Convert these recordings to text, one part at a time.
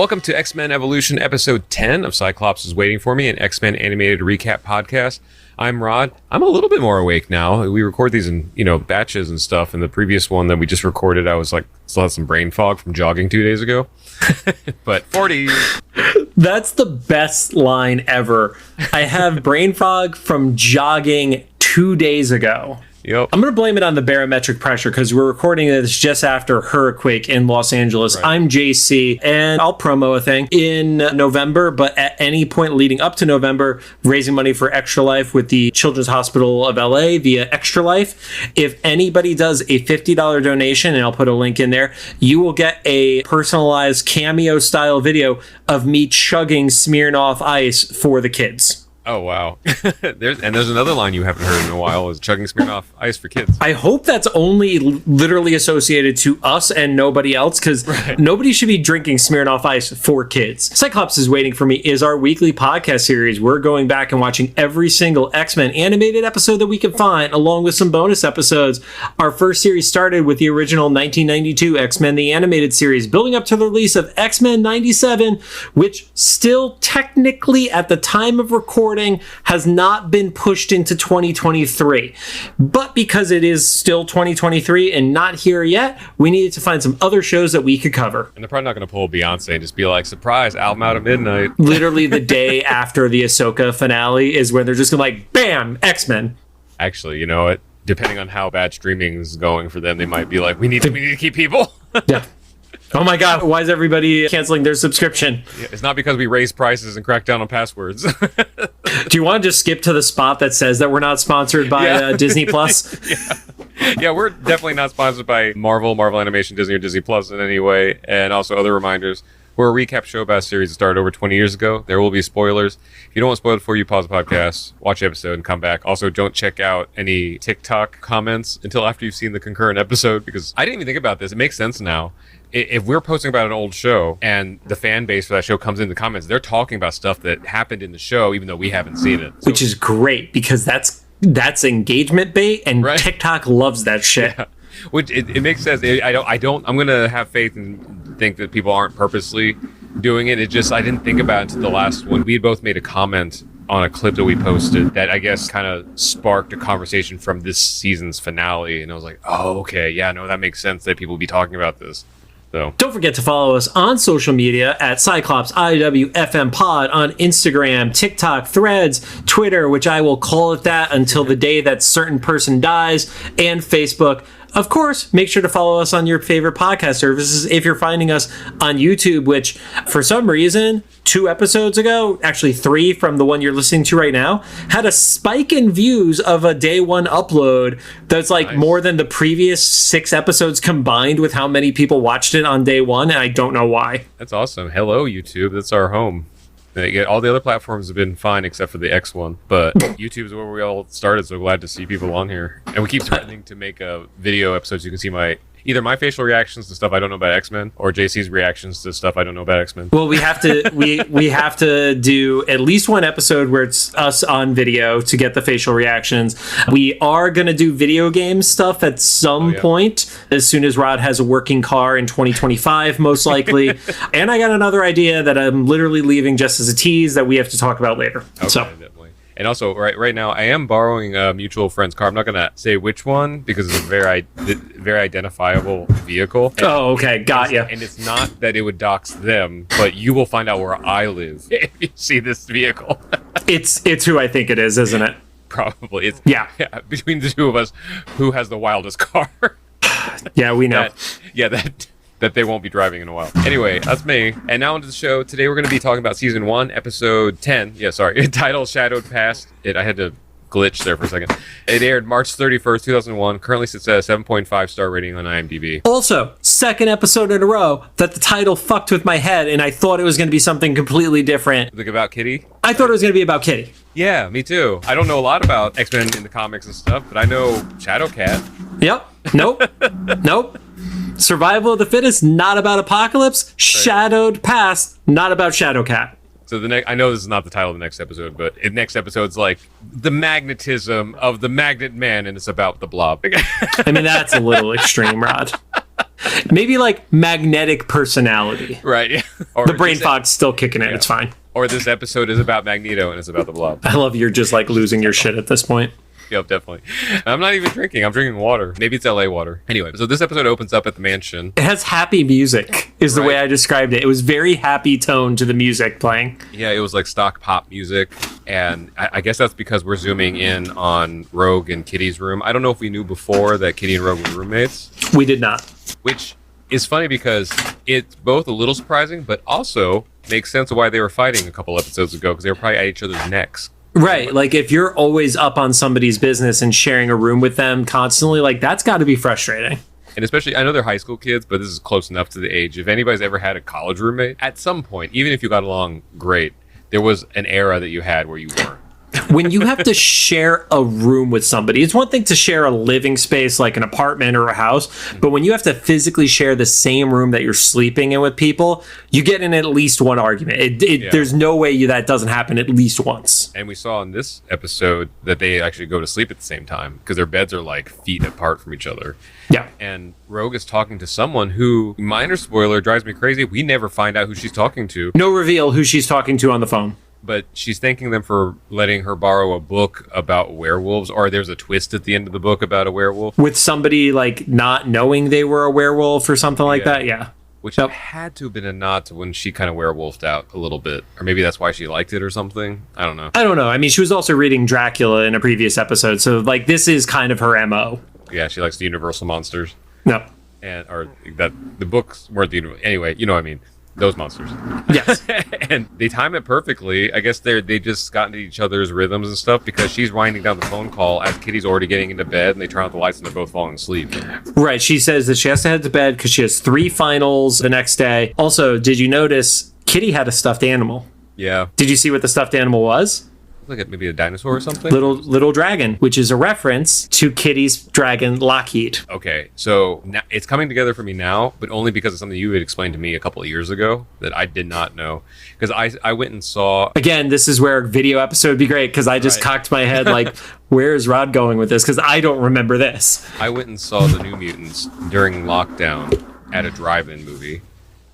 Welcome to X-Men Evolution episode 10 of Cyclops is Waiting For Me, an X-Men animated recap podcast. I'm Rod. I'm a little bit more awake now. We record these in, batches and stuff. And the previous one that we just recorded, I was still had some brain fog from jogging 2 days ago. But 40. That's the best line ever. I have brain fog from jogging 2 days ago. Yep. I'm going to blame it on the barometric pressure because we're recording this just after Hurricane in Los Angeles. Right. I'm JC, and I'll promo a thing in November, but at any point leading up to November, raising money for Extra Life with the Children's Hospital of LA via Extra Life. If anybody does a $50 donation, and I'll put a link in there, you will get a personalized cameo-style video of me chugging Smirnoff Ice for the kids. Oh, wow. There's another line you haven't heard in a while is chugging Smirnoff Ice for kids. I hope that's only literally associated to us and nobody else, because nobody should be drinking Smirnoff Ice for kids. Cyclops is Waiting For Me is our weekly podcast series. We're going back and watching every single X-Men animated episode that we can find, along with some bonus episodes. Our first series started with the original 1992 X-Men, the animated series, building up to the release of X-Men 97, which still technically at the time of recording has not been pushed into 2023. But because it is still 2023 and not here yet, we needed to find some other shows that we could cover. And they're probably not going to pull Beyonce and just be like, surprise, album out at midnight. Literally the day after the Ahsoka finale is when they're just going to bam, X-Men. Actually, you know what? Depending on how bad streaming is going for them, they might be like, we need to keep people. Yeah. Oh my God, why is everybody canceling their subscription? Yeah, it's not because we raise prices and crack down on passwords. Do you want to just skip to the spot that says that we're not sponsored by Disney Plus? Yeah, we're definitely not sponsored by Marvel Animation, Disney, or Disney Plus in any way. And also other reminders. We're a recap show about a series that started over 20 years ago. There will be spoilers. If you don't want spoiled for you, pause the podcast, watch the episode, and come back. Also, don't check out any TikTok comments until after you've seen the concurrent episode, because I didn't even think about this. It makes sense now. If we're posting about an old show and the fan base for that show comes in the comments, they're talking about stuff that happened in the show, even though we haven't seen it. Which is great, because that's engagement bait, and TikTok loves that shit. Yeah. Which it makes sense. I'm gonna have faith and think that people aren't purposely doing it. I didn't think about it until the last one. We had both made a comment on a clip that we posted that I guess kind of sparked a conversation from this season's finale, and I was like, oh, okay, yeah, no, that makes sense that people would be talking about this. So don't forget to follow us on social media at Cyclops IWFM Pod on Instagram, TikTok, Threads, Twitter, which I will call it that until the day that certain person dies, and Facebook. Of course, make sure to follow us on your favorite podcast services. If you're finding us on YouTube, which for some reason, 2 episodes ago, actually 3 from the one you're listening to right now, had a spike in views of a day one upload that's nice. More than the previous 6 episodes combined with how many people watched it on day one, and I don't know why. That's awesome. Hello, YouTube. That's our home. All the other platforms have been fine except for the X one, but YouTube is where we all started, so glad to see people on here. And we keep threatening to make a video episode so you can see either my facial reactions to stuff I don't know about X-Men, or JC's reactions to stuff I don't know about X-Men. Well, we have to we have to do at least one episode where it's us on video to get the facial reactions. We are going to do video game stuff at some point, as soon as Rod has a working car in 2025, most likely. And I got another idea that I'm literally leaving just as a tease that we have to talk about later. Okay, so definitely. And also, right now, I am borrowing a mutual friend's car. I'm not going to say which one because it's a very identifiable vehicle. And okay. Got you. And it's not that it would dox them, but you will find out where I live if you see this vehicle. It's who I think it is, isn't it? Probably. It's yeah. Between the two of us, who has the wildest car? Yeah, we know. That they won't be driving in a while. Anyway, that's me. And now into the show. Today we're going to be talking about Season 1, Episode 10. Yeah, sorry. Title Shadowed Past. I had to glitch there for a second. It aired March 31st, 2001. Currently sits at a 7.5 star rating on IMDb. Also, second episode in a row that the title fucked with my head, and I thought it was going to be something completely different. Like about Kitty? I thought it was going to be about Kitty. Yeah, me too. I don't know a lot about X-Men in the comics and stuff, but I know Shadowcat. Yep. Nope. Nope. Survival of the fittest, not about apocalypse. Shadowed past, not about Shadowcat. So I know this is not the title of the next episode, but the next episode's like the magnetism of the magnet man, and it's about the Blob. I mean, that's a little extreme, Rod. Maybe like magnetic personality. Right. Yeah. Or The brain fog's still kicking in. It's fine. Or this episode is about Magneto and it's about the Blob. I love you're just like losing your shit at this point. Yep, definitely. I'm not even drinking. I'm drinking water. Maybe it's LA water. Anyway, so this episode opens up at the mansion. It has happy music, is the way I described it. It was very happy tone to the music playing. Yeah, it was like stock pop music. And I guess that's because we're zooming in on Rogue and Kitty's room. I don't know if we knew before that Kitty and Rogue were roommates. We did not. Which is funny because it's both a little surprising, but also makes sense of why they were fighting a couple episodes ago, because they were probably at each other's necks. Right. Like if you're always up on somebody's business and sharing a room with them constantly, like that's got to be frustrating. And especially, I know they're high school kids, but this is close enough to the age. If anybody's ever had a college roommate, at some point, even if you got along great, there was an era that you had where you weren't. When you have to share a room with somebody, it's one thing to share a living space like an apartment or a house, but when you have to physically share the same room that you're sleeping in with people, you get in at least one argument. There's no way that doesn't happen at least once. And we saw in this episode that they actually go to sleep at the same time because their beds are like feet apart from each other. Yeah. And Rogue is talking to someone who, minor spoiler, drives me crazy. We never find out who she's talking to. No reveal who she's talking to on the phone. But she's thanking them for letting her borrow a book about werewolves, or there's a twist at the end of the book about a werewolf. With somebody like not knowing they were a werewolf or something like that, yeah. Which had to have been a nod to when she kind of werewolfed out a little bit. Or maybe that's why she liked it or something. I don't know. I mean, she was also reading Dracula in a previous episode, so like this is kind of her MO. Yeah, she likes the Universal monsters. No. Or that the books weren't the Universal. Anyway, you know what I mean. Those monsters. Yes. And they time it perfectly. I guess they just got into each other's rhythms and stuff because she's winding down the phone call as Kitty's already getting into bed and they turn out the lights and they're both falling asleep. Right. She says that she has to head to bed because she has 3 finals the next day. Also, did you notice Kitty had a stuffed animal? Yeah. Did you see what the stuffed animal was? Look at maybe a dinosaur or something? Little dragon, which is a reference to Kitty's dragon Lockheed. Okay, so now, it's coming together for me now, but only because of something you had explained to me a couple of years ago that I did not know. Because I went and saw... Again, this is where a video episode would be great, because I just cocked my head like, where is Rod going with this? Because I don't remember this. I went and saw the New Mutants during lockdown at a drive-in movie.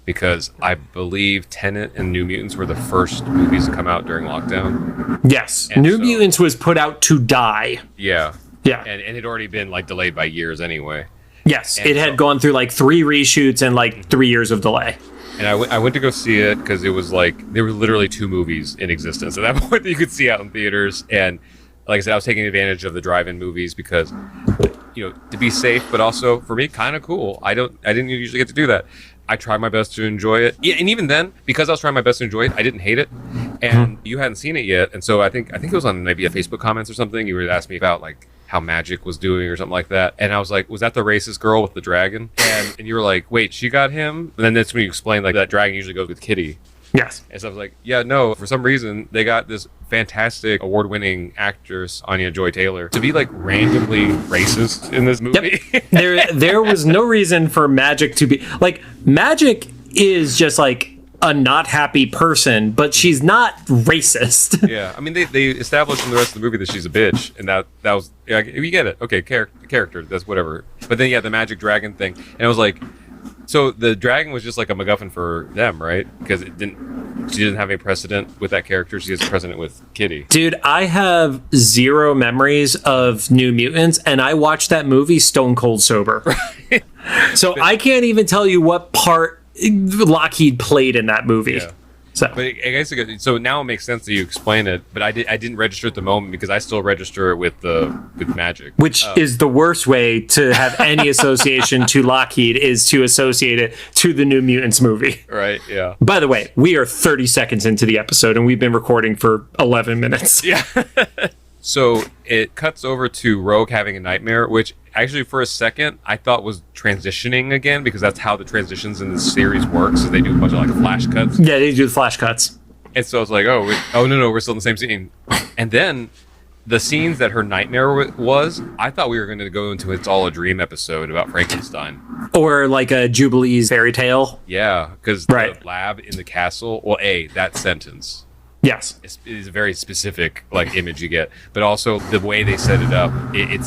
Because I believe Tenet and New Mutants were the first movies to come out during lockdown. Yes. And New Mutants was put out to die. Yeah. Yeah. And it had already been like delayed by years anyway. Yes. And it had gone through like 3 reshoots and like 3 years of delay. And I went to go see it because it was like, there were literally 2 movies in existence at that point that you could see out in theaters. And like I said, I was taking advantage of the drive-in movies because, you know, to be safe, but also for me, kind of cool. I didn't usually get to do that. I tried my best to enjoy it. Yeah, and even then, because I was trying my best to enjoy it, I didn't hate it. And you hadn't seen it yet. And so I think it was on maybe a Facebook comments or something. You were asking me about like how Magic was doing or something like that. And I was like, was that the racist girl with the dragon? And you were like, wait, she got him? And then that's when you explained like that dragon usually goes with Kitty. Yes. And so I was like, yeah, no, for some reason, they got this fantastic award-winning actress, Anya Joy-Taylor, to be like randomly racist in this movie. Yep. There was no reason for Magic to be like, Magic is just like a not happy person, but she's not racist. Yeah, I mean, they established in the rest of the movie that she's a bitch, and that was, yeah, you get it. Okay, character, that's whatever. But then, yeah, the magic dragon thing, and I was like, so the dragon was just like a MacGuffin for them, right? Because she didn't have any precedent with that character. She has a precedent with Kitty. Dude, I have 0 memories of New Mutants, and I watched that movie stone cold sober. Right. So I can't even tell you what part Lockheed played in that movie. Yeah. So, but I guess so now it makes sense that you explain it, but I didn't register at the moment because I still register it with Magic, which is the worst way to have any association to Lockheed, is to associate it to the New Mutants movie. Right? Yeah. By the way, we are 30 seconds into the episode and we've been recording for 11 minutes. Yeah. So it cuts over to Rogue having a nightmare, which actually for a second I thought was transitioning again, because that's how the transitions in this series works, is they do a bunch of like flash cuts. Yeah, they do the flash cuts. And so I was like, oh no, we're still in the same scene. And then the scenes that her nightmare was, I thought we were going to go into It's All a Dream episode about Frankenstein. Or like a Jubilee's fairy tale. Yeah, because the lab in the castle, well, that sentence. Yes. It's a very specific like image you get, but also the way they set it up, it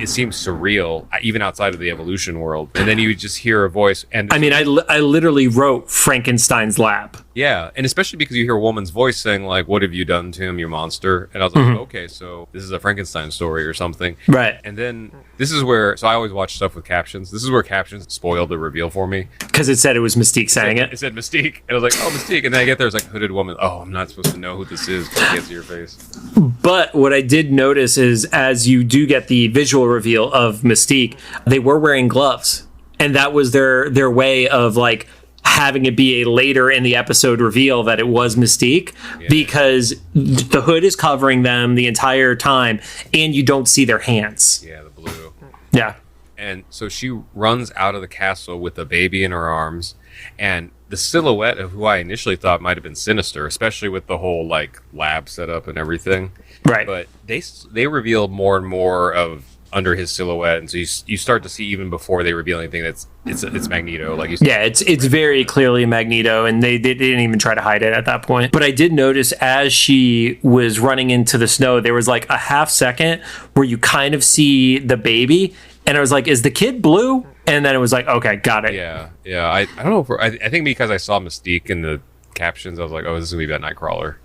seems surreal even outside of the evolution world. And then you just hear a voice, and I mean, I literally wrote Frankenstein's lab. Yeah, and especially because you hear a woman's voice saying like, "What have you done to him, you monster?" And I was like, okay, so this is a Frankenstein story or something, right? And then this is where, so I always watch stuff with captions. This is where captions spoiled the reveal for me because it said it was Mystique saying it. It said Mystique, and I was like, "Oh, Mystique," and then I get there, it's like hooded woman. Oh, I'm not supposed to know who this is, but I can't see your face. But what I did notice is, as you do get the visual reveal of Mystique, they were wearing gloves, and that was their way of like having it be a later in the episode reveal that it was Mystique, because the hood is covering them the entire time, and you don't see their hands. Yeah, the blue. Yeah. And so she runs out of the castle with a baby in her arms, and the silhouette of who I initially thought might have been Sinister, especially with the whole like lab setup and everything. Right. But they reveal more and more of under his silhouette, and so you start to see even before they reveal anything it's Magneto, like you said. Yeah, it's very clearly Magneto, and they didn't even try to hide it at that point. But I did notice as she was running into the snow, there was like a half second where you kind of see the baby, and I was like, is the kid blue? And then it was like, okay, got it. Yeah. I don't know if I think because I saw Mystique in the captions, I was like, oh, this is gonna be about Nightcrawler.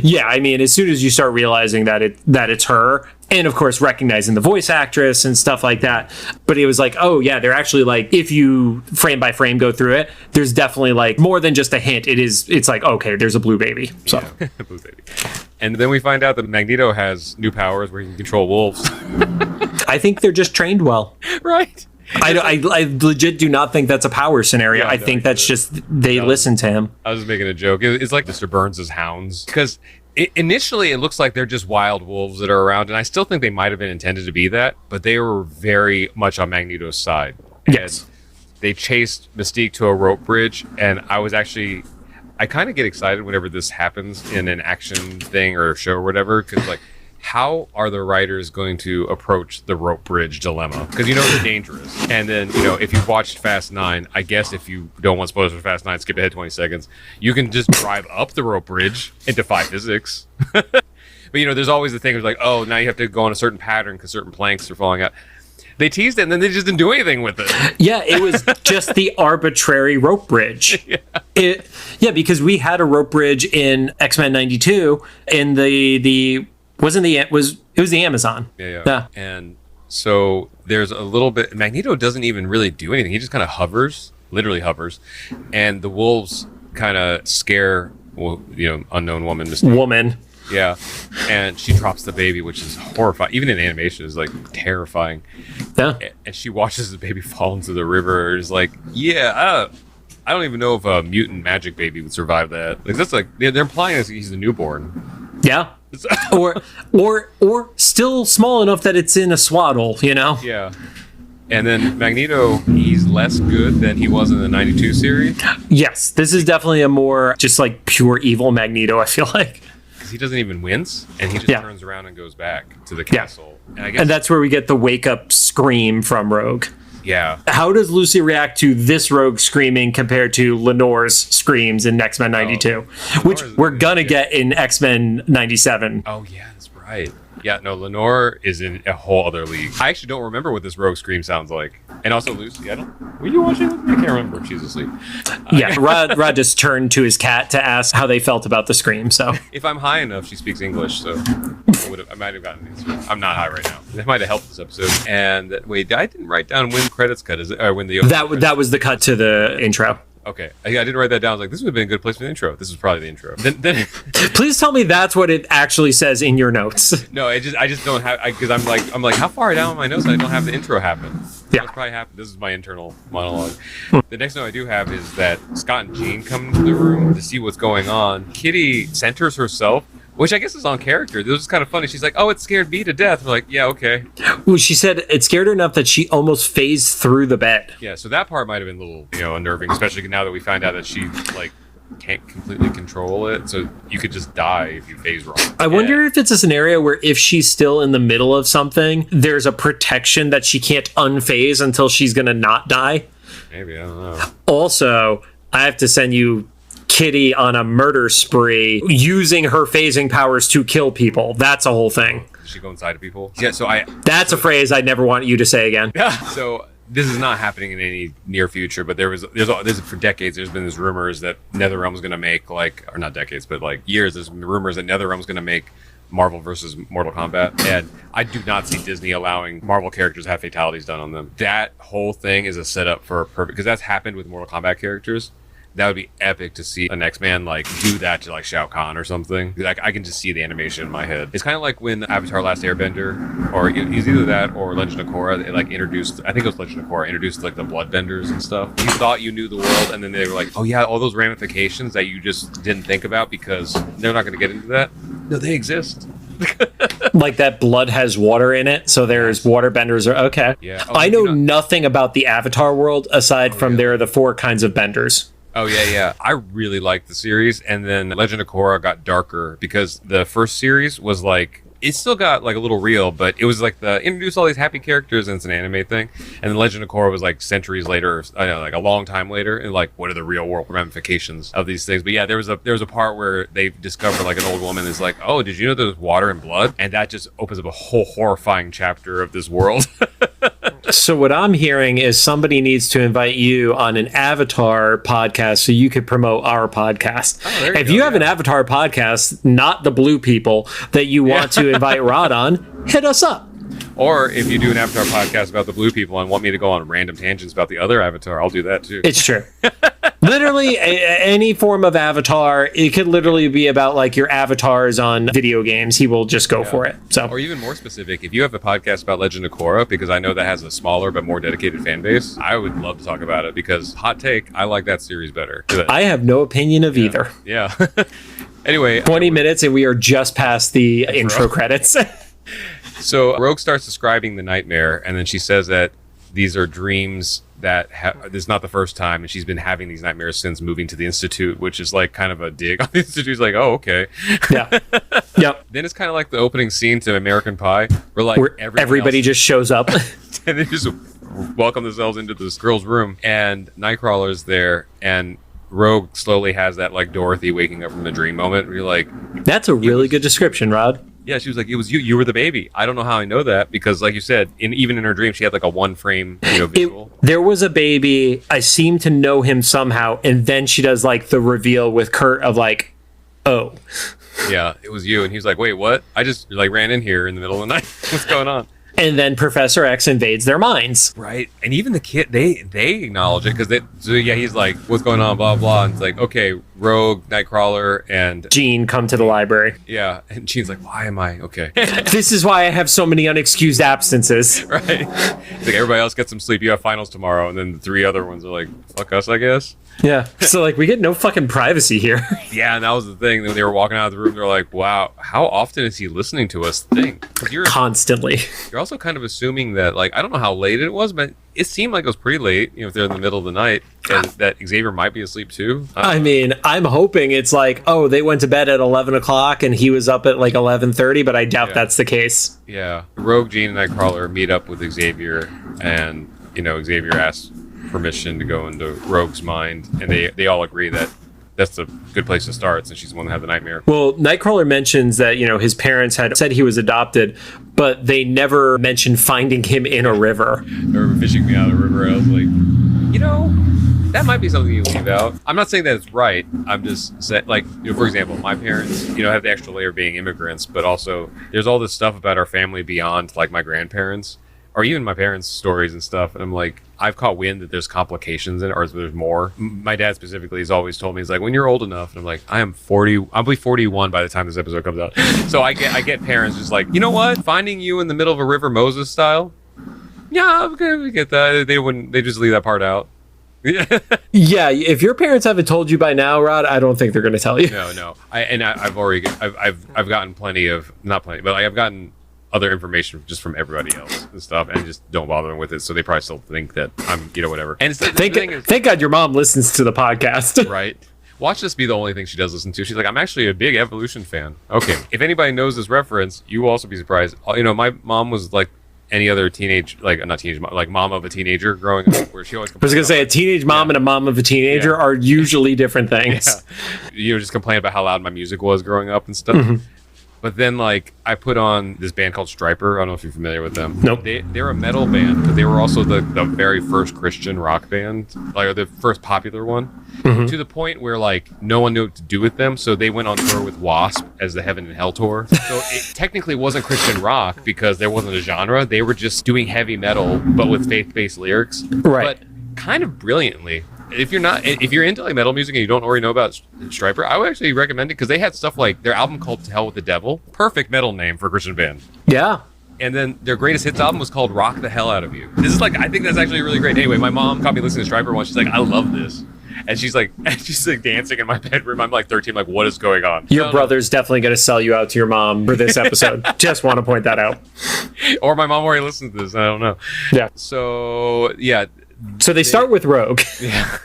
Yeah, I mean, as soon as you start realizing that it's her, and of course recognizing the voice actress and stuff like that, but it was like, oh yeah, they're actually like, if you frame by frame go through it, there's definitely like more than just a hint. It's like, okay, there's a blue baby. So yeah. Blue baby. And then we find out that Magneto has new powers where he can control wolves. I think they're just trained well. Right. I legit do not think that's a power scenario. I think that's just they listen to him. I was just making a joke. It's like Mr. Burns' hounds, because initially it looks like they're just wild wolves that are around, and I still think they might have been intended to be that, but they were very much on Magneto's side. Yes. And they chased Mystique to a rope bridge, and I kind of get excited whenever this happens in an action thing or show or whatever, because like, how are the writers going to approach the rope bridge dilemma? Because it's dangerous. And then, if you've watched Fast 9, I guess if you don't want spoilers for Fast 9, skip ahead 20 seconds. You can just drive up the rope bridge and defy physics. But, there's always the thing of like, oh, now you have to go on a certain pattern because certain planks are falling out. They teased it, and then they just didn't do anything with it. Yeah, it was just the arbitrary rope bridge. Because we had a rope bridge in X-Men 92 in it was the Amazon. Yeah. And so there's a little bit. Magneto doesn't even really do anything. He just kind of literally hovers, and the wolves kind of scare, unknown woman. Woman. Yeah, and she drops the baby, which is horrifying. Even in animation, is like terrifying. Yeah. And she watches the baby fall into the river. Is like, I don't even know if a mutant magic baby would survive that. Like that's like they're implying that he's a newborn. Yeah. or still small enough that it's in a swaddle, Yeah. And then Magneto, he's less good than he was in the 92 series. Yes, this is definitely a more just like pure evil Magneto, I feel like. Because he doesn't even wince, and he just turns around and goes back to the castle. Yeah. And that's where we get the wake-up scream from Rogue. Yeah. How does Lucy react to this Rogue screaming compared to Lenore's screams in X-Men 92, which we're gonna get in X-Men 97? Oh yeah, that's right. Yeah, no, Lenore is in a whole other league. I actually don't remember what this Rogue scream sounds like. And also Lucy, were you watching with me? I can't remember if she's asleep. Yeah, Rod just turned to his cat to ask how they felt about the scream. So if I'm high enough, she speaks English, so I might have gotten these. I'm not high right now. That might have helped this episode. And wait, I didn't write down when credits cut. Is it or when the that was the cut to the intro. Okay, I didn't write that down. I was like, this would have been a good place for the intro. This is probably the intro. Then please tell me that's what it actually says in your notes. No, I just don't have, because I'm like, how far down in my notes I don't have the intro happen. Yeah, that's probably happened. This is my internal monologue. The next note I do have is that Scott and Jean come into the room to see what's going on. Kitty centers herself, which I guess is on character. This was kind of funny. She's like, oh, it scared me to death. We're like, yeah, okay. Well, she said it scared her enough that she almost phased through the bed. Yeah, so that part might have been a little, unnerving, especially now that we find out that she, like, can't completely control it. So you could just die if you phase wrong. I wonder if it's a scenario where if she's still in the middle of something, there's a protection that she can't unphase until she's going to not die. Maybe, I don't know. Also, I have to send you Kitty on a murder spree using her phasing powers to kill people. That's a whole thing. Does she go inside of people? Yeah, That's a phrase I never want you to say again. So this is not happening in any near future, but there's for decades there's been this rumors that NetherRealm's going to make or not decades, but years, there's been rumors that NetherRealm's going to make Marvel versus Mortal Kombat, and I do not see Disney allowing Marvel characters to have fatalities done on them. That whole thing is a setup for a perfect, because that's happened with Mortal Kombat characters. That would be epic to see an X-Man do that to Shao Kahn or something. I can just see the animation in my head. It's kind of like when Avatar: Last Airbender, or it's either that or Legend of Korra. They introduced, I think it was Legend of Korra, introduced the bloodbenders and stuff. You thought you knew the world, and then they were like, oh yeah, all those ramifications that you just didn't think about because they're not going to get into that. No, they exist. Like that blood has water in it, so there's water benders. Okay. Yeah. I know nothing about the Avatar world aside from there are the 4 kinds of benders. Oh, yeah. I really liked the series, and then Legend of Korra got darker because the first series was it still got a little real, but it was introduce all these happy characters and it's an anime thing. And then Legend of Korra was centuries later, I know, a long time later, and what are the real world ramifications of these things? But yeah, there was a part where they discover an old woman is oh, did you know there's water and blood? And that just opens up a whole horrifying chapter of this world. So what I'm hearing is somebody needs to invite you on an Avatar podcast so you could promote our podcast. Oh, if you have an Avatar podcast, not the blue people, that you want to invite Rod on, hit us up. Or if you do an Avatar podcast about the blue people and want me to go on random tangents about the other Avatar, I'll do that too. It's true. Literally, any form of Avatar, it could literally be about your avatars on video games. He will just go for it. So, or even more specific, if you have a podcast about Legend of Korra, because I know that has a smaller but more dedicated fan base, I would love to talk about it because, hot take, I like that series better. I have no opinion of either. Yeah. Anyway. 20 minutes and we are just past the intro credits. So Rogue starts describing the nightmare, and then she says that these are dreams that this is not the first time, and she's been having these nightmares since moving to the Institute, which is kind of a dig on the Institute. It's oh, okay. Yeah. Yep. Then it's kind of like the opening scene to American Pie, where everybody just shows up. And they just welcome themselves into this girl's room, and Nightcrawler's there, and Rogue slowly has that Dorothy waking up from the dream moment where you're that's a really good description, Rod. Yeah, she was it was you were the baby. I don't know how I know that because like you said, even in her dream she had a one frame visual. There was a baby, I seem to know him somehow, and then she does the reveal with Kurt of oh. Yeah, it was you, and he was wait, what? I just ran in here in the middle of the night. What's going on? And then Professor X invades their minds. Right. And even the kid, they acknowledge it because he's what's going on, blah, blah. And it's okay, Rogue, Nightcrawler, and Jean come to the library. Yeah. And Jean's why am I? Okay. This is why I have so many unexcused absences. Right. It's everybody else gets some sleep. You have finals tomorrow. And then the 3 other ones are fuck us, I guess. Yeah. So we get no fucking privacy here. Yeah. And that was the thing. When they were walking out of the room, they're wow, how often is he listening to us think? Constantly. You're also kind of assuming that I don't know how late it was, but it seemed it was pretty late, if they're in the middle of the night, and that Xavier might be asleep too. I mean, I'm hoping it's oh, they went to bed at 11 o'clock and he was up at 11:30, but I doubt that's the case. Yeah. Rogue, Jean, and Nightcrawler meet up with Xavier, and Xavier asks permission to go into Rogue's mind, and they all agree that that's a good place to start since she's the one that had the nightmare. Well, Nightcrawler mentions that, his parents had said he was adopted, but they never mentioned finding him in a river. They were fishing me out of the river. I was that might be something you leave out. I'm not saying that it's right. I'm just saying, for example, my parents, have the extra layer of being immigrants, but also there's all this stuff about our family beyond, my grandparents, or even my parents' stories and stuff. And I'm I've caught wind that there's complications in it, or there's more. My dad specifically has always told me, he's when you're old enough, and I'm I am 40, I'll be 41 by the time this episode comes out. So I get parents just you know what? Finding you in the middle of a river Moses style? Yeah, okay, we get that. They just leave that part out. Yeah, if your parents haven't told you by now, Rod, I don't think they're going to tell you. No. I've gotten plenty of, not plenty, but I've gotten other information just from everybody else and stuff, and just don't bother them with it. So they probably still think that I'm, whatever. And thank God your mom listens to the podcast. Right. Watch this be the only thing she does listen to. She's I'm actually a big Evolution fan. Okay. If anybody knows this reference, you will also be surprised. My mom was any other teenage, like not teenage, like mom of a teenager growing up, where she always. I was gonna say a teenage mom and a mom of a teenager are usually different things. You know, just complain about how loud my music was growing up and stuff. But then, like, I put on this band called Stryper. I don't know if you're familiar with them. Nope. They're a metal band, but they were also the very first Christian rock band, like the first popular one, to the point where, like, no one knew what to do with them. So they went on tour with Wasp as the Heaven and Hell tour. So it technically wasn't Christian rock because there wasn't a genre. They were just doing heavy metal, but with faith-based lyrics. Right. But kind of brilliantly. If you're into like metal music and you don't already know about Stryper, I would actually recommend it because they had stuff like their album called To Hell with the Devil, perfect metal name for a Christian band. Yeah. And then their greatest hits album was called Rock the Hell Out of You. This is like, I think that's actually really great. Anyway, my mom caught me listening to Stryper once. She's like, I love this. And she's like dancing in my bedroom. I'm like 13, like, what is going on? Your brother's definitely going to sell you out to your mom for this episode. Just want to point that out. Or my mom already listened to this. I don't know. Yeah. So, yeah. So they start with Rogue. Yeah.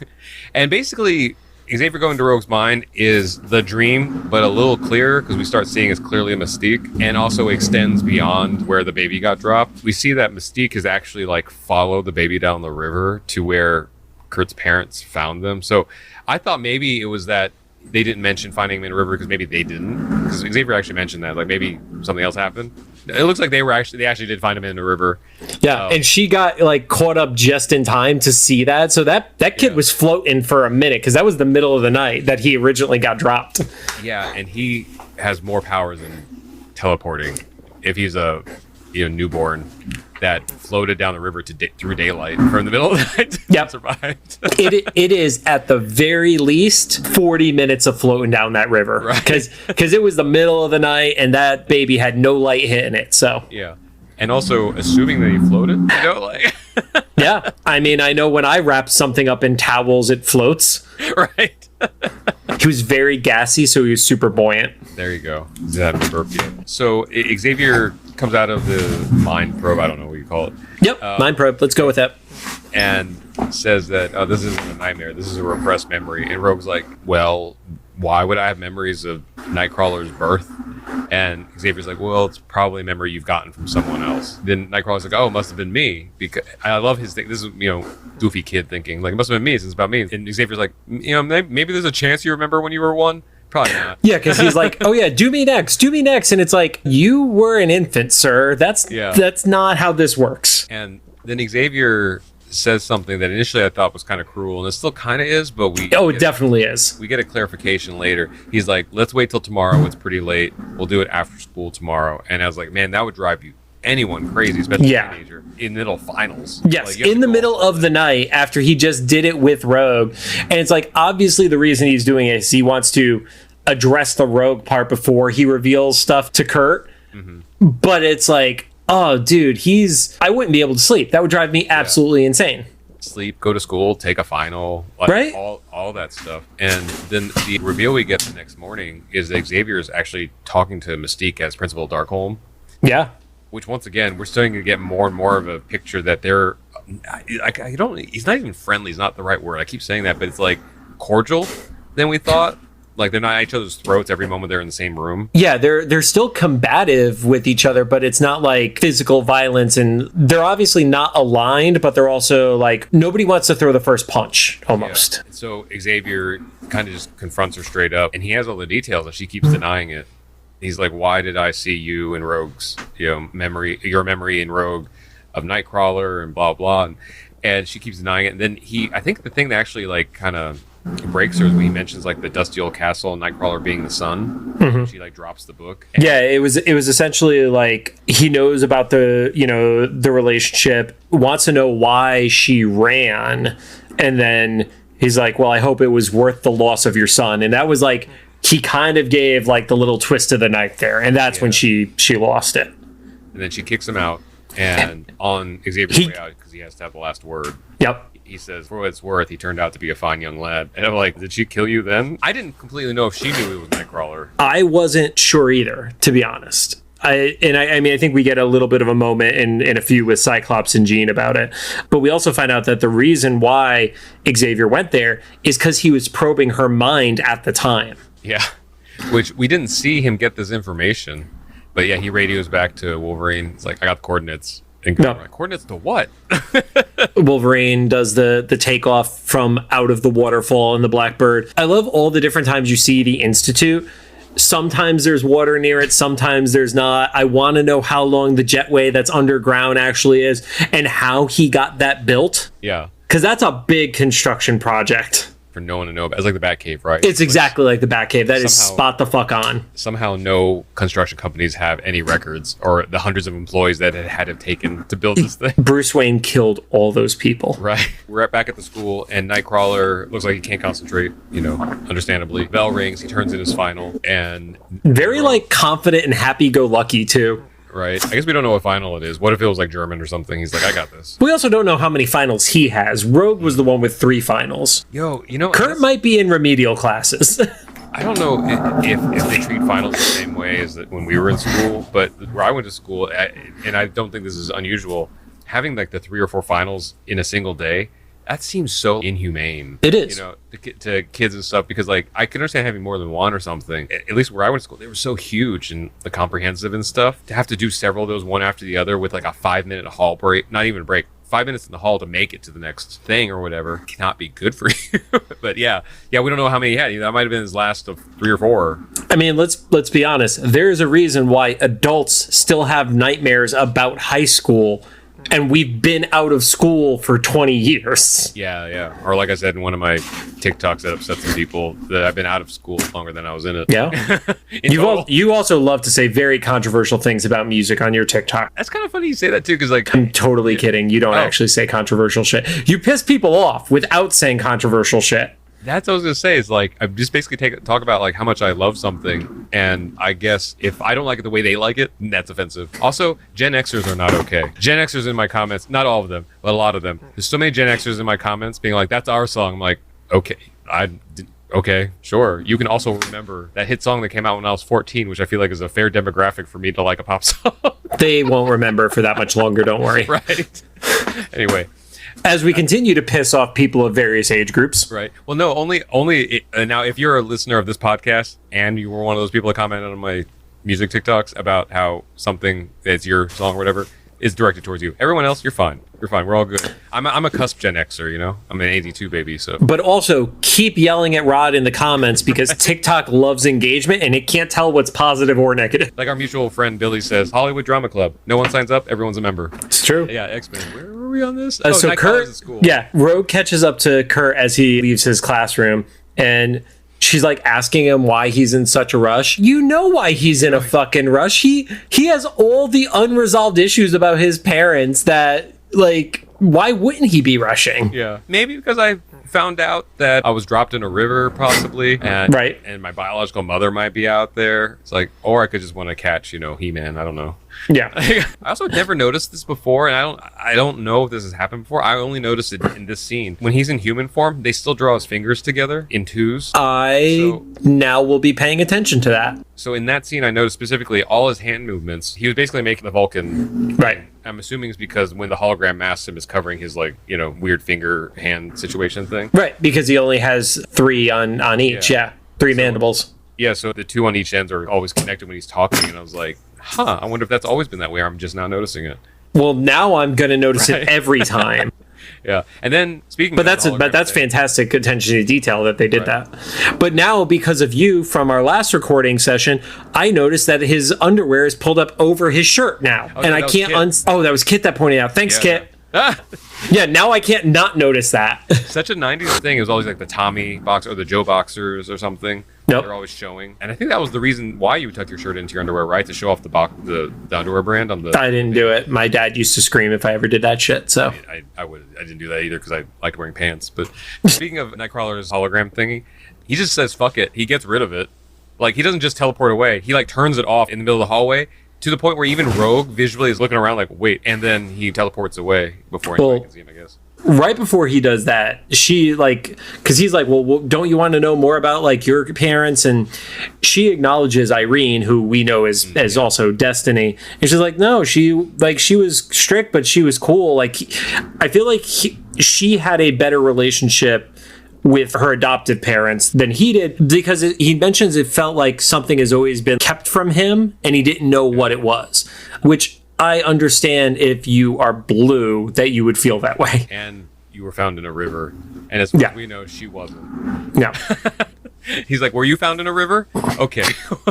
And basically, Xavier going to Rogue's mind is the dream, but a little clearer because we start seeing it's clearly a Mystique, and also extends beyond where the baby got dropped. We see that Mystique has actually like followed the baby down the river to where Kurt's parents found them. So I thought maybe it was that they didn't mention finding him in a river because maybe they didn't. Because Xavier actually mentioned that, like maybe something else happened. It looks like they actually did find him in a river. Yeah, and she got like caught up just in time to see that. So that kid was floating for a minute because that was the middle of the night that he originally got dropped. Yeah, and he has more powers than teleporting. If he's a newborn that floated down the river through daylight from the middle of the night. Yep. Survived. It is at the very least 40 minutes of floating down that river, right? Because it was the middle of the night and that baby had no light hitting it. So yeah, and also assuming that he floated, like yeah. I mean, I know when I wrap something up in towels, it floats. Right. He was very gassy, so he was super buoyant. There you go. He's having a burp yet. So Xavier comes out of the mind probe. I don't know what you call it. Yep, mind probe. Let's go with that. And says that this isn't a nightmare. This is a repressed memory. And Rogue's like, well, why would I have memories of Nightcrawler's birth? And Xavier's like, well, it's probably a memory you've gotten from someone else. Then Nightcrawler's like, oh, it must have been me. Because I love his thing. This is, goofy kid thinking. Like, it must have been me since it's about me. And Xavier's like, maybe there's a chance you remember when you were one. Probably not. Yeah, because he's like, oh yeah, do me next. And it's like, you were an infant, sir. That's not how this works. And then Xavier says something that initially I thought was kind of cruel, and it still kind of is, but it definitely is. We get a clarification later. He's like, let's wait till tomorrow. It's pretty late. We'll do it after school tomorrow. And I was like, man, that would drive anyone crazy, especially a teenager, in the middle finals. Yes, in the middle of the night after he just did it with Rogue. And it's like, obviously the reason he's doing it is he wants to address the Rogue part before he reveals stuff to Kurt. Mm-hmm. But it's like, oh, dude, I wouldn't be able to sleep. That would drive me absolutely insane. Sleep, go to school, take a final, like, right? All that stuff. And then the reveal we get the next morning is that Xavier is actually talking to Mystique as Principal Darkholm. Yeah. Which, once again, we're starting to get more and more of a picture that they're... he's not even friendly, is not the right word. I keep saying that, but it's like cordial than we thought. Like, they're not at each other's throats every moment they're in the same room. Yeah, they're still combative with each other, but it's not like physical violence, and they're obviously not aligned, but they're also like, nobody wants to throw the first punch, almost. Yeah. So Xavier kind of just confronts her straight up, and he has all the details, and she keeps denying it. He's like, why did I see you in Rogue's, your memory in Rogue of Nightcrawler and blah, blah. And she keeps denying it. And then I think the thing that actually like kind of breaks her is when he mentions like the dusty old castle and Nightcrawler being the son. Mm-hmm. She like drops the book. Yeah, it was essentially like he knows about the relationship, wants to know why she ran, and then he's like, well, I hope it was worth the loss of your son. And that was like, he kind of gave like the little twist of the knife there, and that's when she lost it. And then she kicks him out, and on Xavier's way out, because he has to have the last word. Yep. He says, for what it's worth, he turned out to be a fine young lad. And I'm like, did she kill you then? I didn't completely know if she knew it was Nightcrawler. I wasn't sure either, to be honest. I mean, I think we get a little bit of a moment in a few with Cyclops and Jean about it. But we also find out that the reason why Xavier went there is because he was probing her mind at the time. Yeah, which we didn't see him get this information. But yeah, he radios back to Wolverine. It's like, I got the coordinates. And coordinates to what? Wolverine does the takeoff from out of the waterfall in the Blackbird. I love all the different times you see the Institute. Sometimes there's water near it, sometimes there's not. I want to know how long the jetway that's underground actually is and how he got that built. Yeah. Because that's a big construction project. For no one to know about. It's like the Batcave, right? It's exactly like the Batcave. That is spot the fuck on. Somehow no construction companies have any records or the hundreds of employees that it had to have taken to build this thing. Bruce Wayne killed all those people. Right. We're back at the school, and Nightcrawler looks like he can't concentrate, understandably. Bell rings, he turns in his final, and... Very, confident and happy-go-lucky, too. Right. I guess we don't know what final it is. What if it was like German or something? He's like, I got this. We also don't know how many finals he has. Rogue was the one with 3 finals. Kurt might be in remedial classes. I don't know if they treat finals the same way as when we were in school, but where I went to school, and I don't think this is unusual, having the 3 or 4 finals in a single day, that seems so inhumane. It is. To kids and stuff, because I can understand having more than one or something. At least where I went to school, they were so huge and the comprehensive and stuff. To have to do several of those one after the other with a 5-minute hall break, not even a break, 5 minutes in the hall to make it to the next thing or whatever, cannot be good for you. But yeah, we don't know how many he had. That might have been his last of 3 or 4. I mean, let's be honest. There's a reason why adults still have nightmares about high school. And we've been out of school for 20 years. Yeah. Or like I said in one of my TikToks that upset some people, that I've been out of school longer than I was in it. Yeah. You also love to say very controversial things about music on your TikTok. That's kind of funny you say that too, because I'm totally kidding. You don't actually say controversial shit. You piss people off without saying controversial shit. That's what I was gonna say. Is I just basically talk about how much I love something, and I guess if I don't like it the way they like it, that's offensive. Also, Gen Xers are not okay. Gen Xers in my comments, not all of them, but a lot of them. There's so many Gen Xers in my comments being like, "That's our song." I'm like, okay, sure. You can also remember that hit song that came out when I was 14, which I feel like is a fair demographic for me to like a pop song. They won't remember for that much longer. Don't worry. Right. Anyway. As we continue to piss off people of various age groups. Right. Well, no, only now, if you're a listener of this podcast and you were one of those people that commented on my music TikToks about how something that's your song or whatever is directed towards you. Everyone else, you're fine. You're fine. We're all good. I'm a cusp Gen Xer, I'm an 82 baby, so. But also, keep yelling at Rod in the comments because TikTok loves engagement and it can't tell what's positive or negative. Like our mutual friend Billy says, Hollywood Drama Club. No one signs up, everyone's a member. It's true. Yeah, X-Men. Where were we on this? So Kurt, Rogue catches up to Kurt as he leaves his classroom, and she's asking him why he's in such a rush. You know why he's in a fucking rush. He has all the unresolved issues about his parents that, why wouldn't he be rushing? Yeah. Maybe because I found out that I was dropped in a river, possibly, and my biological mother might be out there. It's or I could just want to catch, He-Man. I don't know. Yeah. I also never noticed this before, and I don't know if this has happened before. I only noticed it in this scene. When he's in human form, they still draw his fingers together in 2s. I now will be paying attention to that. So in that scene, I noticed specifically all his hand movements. He was basically making the Vulcan. Right. I'm assuming it's because when the hologram masks him is covering his weird finger hand situation thing. Right, because he only has 3 on each. Yeah. 3 mandibles. Yeah, so the 2 on each ends are always connected when he's talking, and I was like, I wonder if that's always been that way, or I'm just now noticing it. Well, now I'm going to notice it every time. Yeah, and then speaking, but that's fantastic attention to detail that they did that. But now, because of you from our last recording session, I noticed that his underwear is pulled up over his shirt now, and I can't. That was Kit that pointed out. Thanks, Kit. Yeah, now I can't not notice that. Such a 90s thing. It was always the Tommy box or the Joe boxers or something. Nope. They're always showing. And I think that was the reason why you tucked your shirt into your underwear, right? To show off the underwear brand on the... I didn't do it. My dad used to scream if I ever did that shit, so... I didn't do that either because I liked wearing pants. But speaking of Nightcrawler's hologram thingy, he just says, fuck it. He gets rid of it. He doesn't just teleport away. He, turns it off in the middle of the hallway to the point where even Rogue visually is looking around wait, and then he teleports away before anybody can see him, I guess. Right before he does that, she because he's well, don't you want to know more about your parents? And she acknowledges Irene, who we know as also Destiny, and she's no, she was strict, but she was cool. I feel she had a better relationship with her adoptive parents than he did, because he mentions it felt like something has always been kept from him and he didn't know what it was, which I understand if you are blue that you would feel that way. And you were found in a river. And as far as we know, she wasn't. No. He's like, were you found in a river? Okay.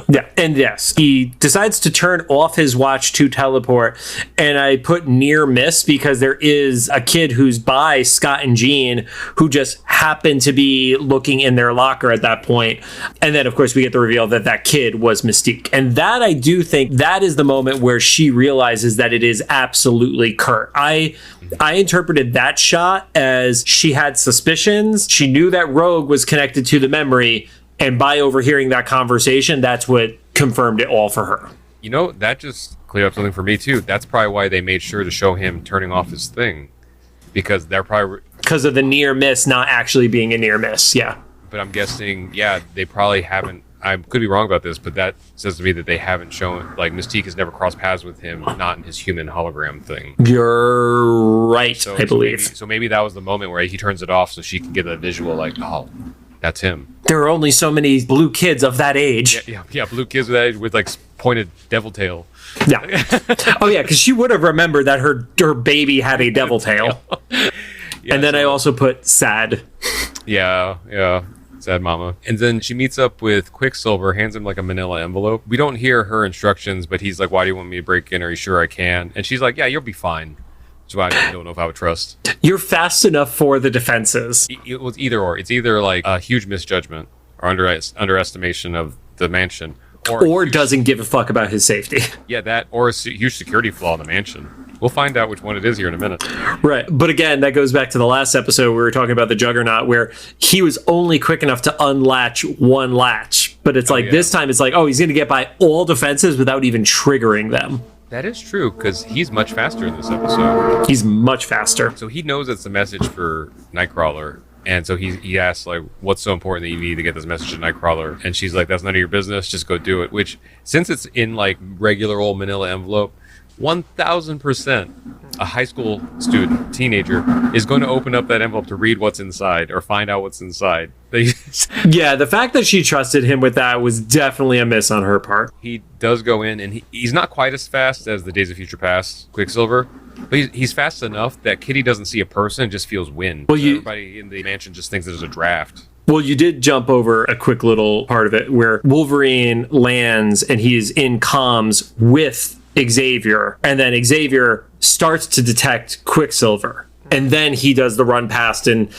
Yeah. And yes, he decides to turn off his watch to teleport. And I put near miss because there is a kid who's by Scott and Jean who just happened to be looking in their locker at that point. And then, of course, we get the reveal that that kid was Mystique. And that, I do think that is the moment where she realizes that it is absolutely Kurt. I interpreted that shot as she had suspicions. She knew that Rogue was connected to the memory. And by overhearing that conversation, that's what confirmed it all for her. You know, that just cleared up something for me, too. That's probably why they made sure to show him turning off his thing. Because they're probably... Because of the near miss not actually being a near miss, yeah. But I'm guessing, they probably haven't... I could be wrong about this, but that says to me that they haven't shown... Like, Mystique has never crossed paths with him, not in his human hologram thing. You're right, I believe. So maybe that was the moment where he turns it off so she can get a visual, like, oh... That's him. There are only so many blue kids of that age. Yeah, blue kids of that age with like pointed devil tail. Yeah. Oh yeah, because she would have remembered that her baby had a devil tail. And then I also put sad. Yeah. Sad mama. And then she meets up with Quicksilver, hands him like a manila envelope. We don't hear her instructions, but he's like, why do you want me to break in? Are you sure I can? And she's like, yeah, you'll be fine. So I don't know if I would trust. You're fast enough for the defenses. It was either or. It's either like a huge misjudgment or underestimation of the mansion. Or doesn't give a fuck about his safety. Yeah, that or a huge security flaw in the mansion. We'll find out which one it is here in a minute. Right. But again, that goes back to the last episode we were talking about the Juggernaut, where he was only quick enough to unlatch one latch. But it's this time it's like, oh, he's going to get by all defenses without even triggering them. That is true, because he's much faster in this episode. He's much faster. So he knows it's a message for Nightcrawler. And so he asks, like, what's so important that you need to get this message to Nightcrawler? And she's like, that's none of your business. Just go do it. Which, since it's in, like, regular old manila envelope, 1,000% a high school student, teenager, is going to open up that envelope to read what's inside or find out what's inside. Yeah, the fact that she trusted him with that was definitely a miss on her part. He does go in, and he's not quite as fast as the Days of Future Past Quicksilver, but he's fast enough that Kitty doesn't see a person, just feels wind. Well, everybody in the mansion just thinks there's a draft. Well, you did jump over a quick little part of it where Wolverine lands and he's in comms with Xavier, and then Xavier starts to detect Quicksilver, and then he does the run past, and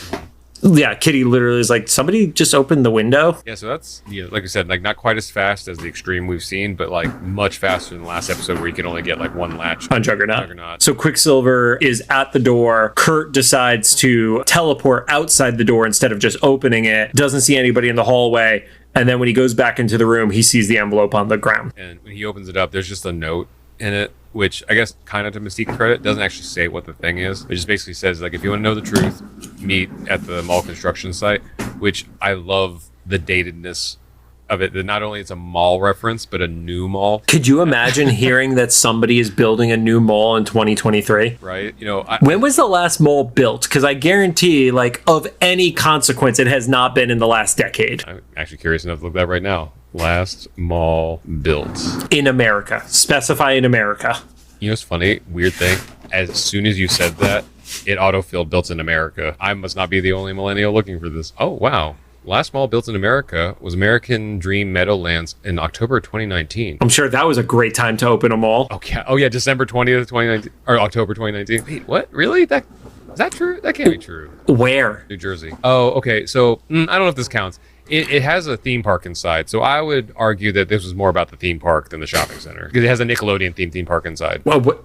Kitty literally is like, somebody just opened the window. Yeah, so that's, like I said, like not quite as fast as the extreme we've seen, but like much faster than the last episode where you can only get like one latch on Juggernaut. So Quicksilver is at the door. Kurt decides to teleport outside the door instead of just opening it. Doesn't see anybody in the hallway, and then when he goes back into the room, he sees the envelope on the ground. And when he opens it up, there's just a note in it, which I guess kind of to Mystique credit doesn't actually say what the thing is. It just basically says, like, if you want to know the truth, meet at the mall construction site, which I love the datedness of it. That not only it's a mall reference, but a new mall. Could you imagine hearing that somebody is building a new mall in 2023? Right. When was the last mall built? Because I guarantee, like, of any consequence, it has not been in the last decade. I'm actually curious enough to look that right now. Last mall built in America. Specify in America. You know, it's funny, weird thing. As soon as you said that, it autofilled built in America. I must not be the only millennial looking for this. Oh, wow. Last mall built in America was American Dream Meadowlands in October 2019. I'm sure that was a great time to open a mall. Okay. Oh, yeah. December 20th, 2019, or October 2019. Wait, what? Really? Is that true? That can't be true. Where? New Jersey. Oh, okay. So I don't know if this counts. It has a theme park inside, so I would argue that this was more about the theme park than the shopping center, because it has a Nickelodeon theme park inside. Well,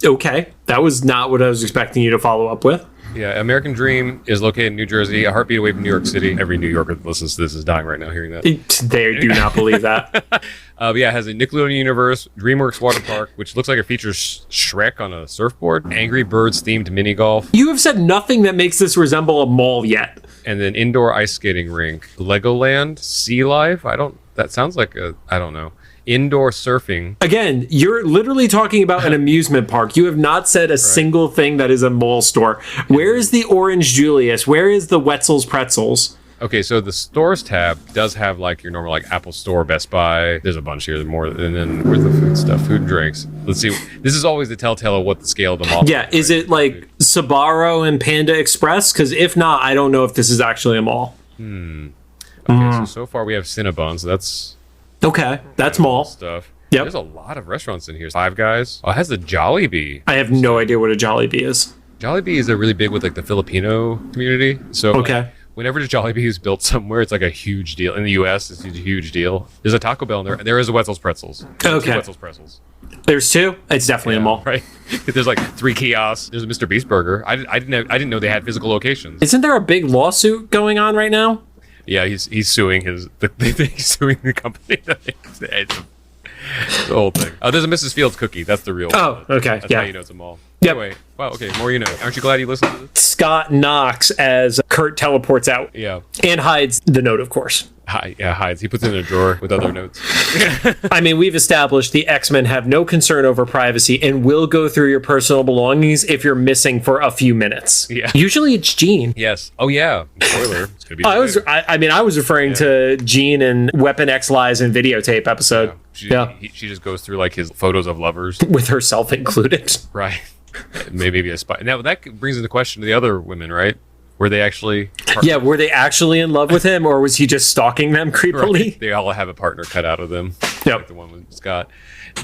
okay. That was not what I was expecting you to follow up with. Yeah, American Dream is located in New Jersey, a heartbeat away from New York City. Every New Yorker that listens to this is dying right now hearing that. They do not believe that. But yeah, it has a Nickelodeon universe, DreamWorks water park, which looks like it features Shrek on a surfboard, Angry Birds themed mini golf. You have said nothing that makes this resemble a mall yet. And then indoor ice skating rink, Legoland, Sea Life. That sounds like I don't know. Indoor surfing. Again, you're literally talking about an amusement park. You have not said a single thing that is a mall store. Where is the Orange Julius? Where is the Wetzel's Pretzels? Okay, so the stores tab does have like your normal like Apple Store, Best Buy. There's a bunch here more, and then where's the food stuff? Food and drinks. Let's see. This is always the telltale of what the scale of the mall. Yeah, is it like Sbarro and Panda Express? Because if not, I don't know if this is actually a mall. Okay, so far we have Cinnabon, so that's Okay, that's mall. stuff. Yep. There's a lot of restaurants in here. Five Guys. Oh, it has the Jollibee. I have no idea what a Jollibee is. Jollibee is really big with like the Filipino community. So Okay. like, whenever Jollibee is built somewhere, it's like a huge deal. In the U.S., it's a huge deal. There's a Taco Bell in there. There is a Wetzel's Pretzels. Okay. Two Wetzel's Pretzels. There's two. It's definitely a mall. Right. There's like 3 kiosks. There's a Mr. Beast Burger. I didn't know they had physical locations. Isn't there a big lawsuit going on right now? Yeah, he's suing he's suing the company. It's the whole thing. There's a Mrs. Fields cookie. That's the real one. Oh, okay. That's Yeah. how you know it's a mall. Yep. Anyway, wow, okay, more you know. Aren't you glad you listened to this? Scott knocks as Kurt teleports out Yeah. and hides the note, of course. Hides. He puts it in a drawer with other notes. I mean, we've established the X-Men have no concern over privacy and will go through your personal belongings if you're missing for a few minutes. Yeah. Usually it's Jean. Yes. Oh, yeah. Spoiler. It's going to be I was referring to Jean and Weapon X Lies and Videotape episode. She just goes through like his photos of lovers. With herself included. Right. Maybe a spy. Now, that brings into question the other women, right? Were they actually... Yeah, were they actually in love with him, or was he just stalking them creepily? Right. They all have a partner cut out of them. Yep. Like the one with Scott.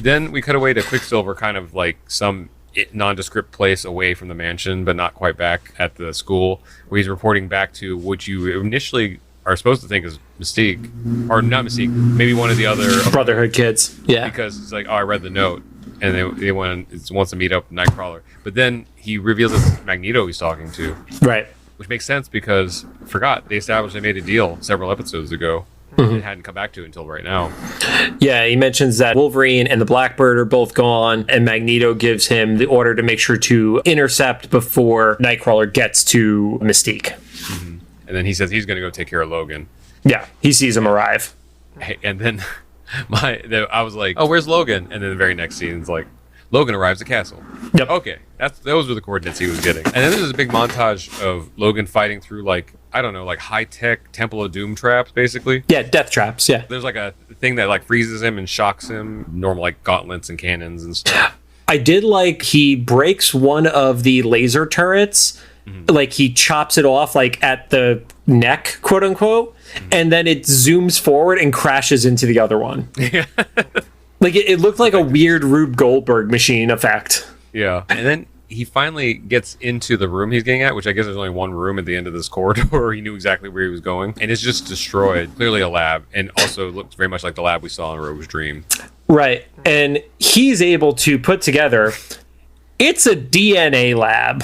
Then we cut away to Quicksilver, kind of like some nondescript place away from the mansion, but not quite back at the school, where he's reporting back to what you initially are supposed to think is Mystique. Or not Mystique, maybe one of the other... Brotherhood kids. Yeah. Because it's like, oh, I read the note. And they wants to meet up with Nightcrawler. But then he reveals it's Magneto he's talking to. Right. Which makes sense because, forgot, they established they made a deal several episodes ago. It hadn't come back to it until right now. Yeah, he mentions that Wolverine and the Blackbird are both gone, and Magneto gives him the order to make sure to intercept before Nightcrawler gets to Mystique. And then he says he's going to go take care of Logan. Yeah, he sees him arrive. And then I was like, oh, where's Logan? And then the very next scene is like, Logan arrives at Castle. Yep. Okay, those were the coordinates he was getting. And then there's a big montage of Logan fighting through like, I don't know, like high-tech Temple of Doom traps, basically. Yeah, death traps, yeah. There's like a thing that like freezes him and shocks him. Normal like gauntlets and cannons and stuff. I did like he breaks one of the laser turrets. Like he chops it off like at the neck, quote unquote, and then it zooms forward and crashes into the other one. Like it looked like a weird Rube Goldberg machine effect. Yeah. And then he finally gets into the room he's getting at, which I guess there's only one room at the end of this corridor. He knew exactly where he was going. And it's just destroyed. Clearly a lab. And also looks very much like the lab we saw in Rogue's Dream. Right. And he's able to put together, it's a DNA lab.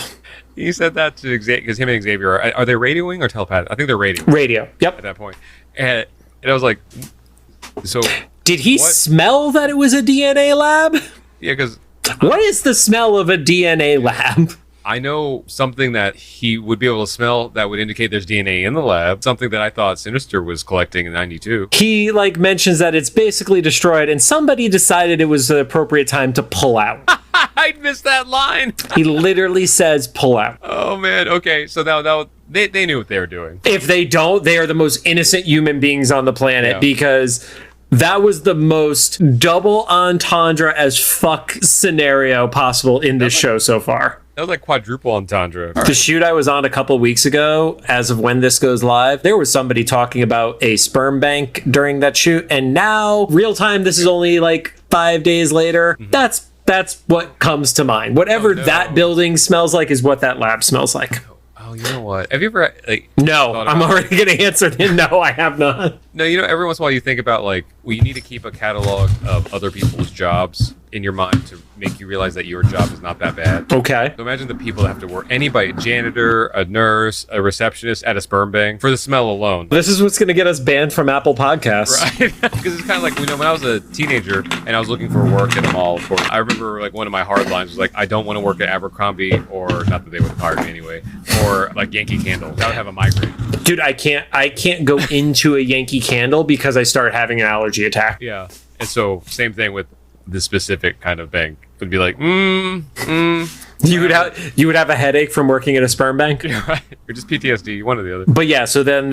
He said that to Xavier, because him and Xavier are they radioing or telepathic? I think they're radioing. Radio. Yep. At that point. And I was like, so... Did he smell that it was a DNA lab? Yeah, because... What is the smell of a DNA lab? I know something that he would be able to smell that would indicate there's DNA in the lab. Something that I thought Sinister was collecting in 92. He like mentions that it's basically destroyed and somebody decided it was the appropriate time to pull out. I missed that line. He literally says pull out. Oh man. Okay. So now they knew what they were doing. If they don't, they are the most innocent human beings on the planet because that was the most double entendre as fuck scenario possible in this show so far. That was like quadruple entendre. The shoot I was on a couple weeks ago, as of when this goes live, there was somebody talking about a sperm bank during that shoot. And now, real time, this is only like 5 days later. That's what comes to mind. Whatever that building smells like is what that lab smells like. Oh, you know what? Have you ever like? No, I'm already going to answer that. No, I have not. No, you know, every once in a while you think about like, well, you need to keep a catalog of other people's jobs in your mind to make you realize that your job is not that bad. Okay. So imagine the people that have to work. Anybody, janitor, a nurse, a receptionist at a sperm bank for the smell alone. This is what's going to get us banned from Apple Podcasts. Right. Because it's kind of like, you know, when I was a teenager and I was looking for work at a mall, of course, I remember like one of my hard lines was like, I don't want to work at Abercrombie, or not that they would have hired me anyway, or like Yankee Candle. I would have a migraine. Dude, I can't go into a Yankee Candle because I start having an allergy attack. Yeah. And so same thing with the specific kind of bank. Would be like, You would have a headache from working at a sperm bank. Yeah, right. Or just PTSD, one or the other. But yeah, so then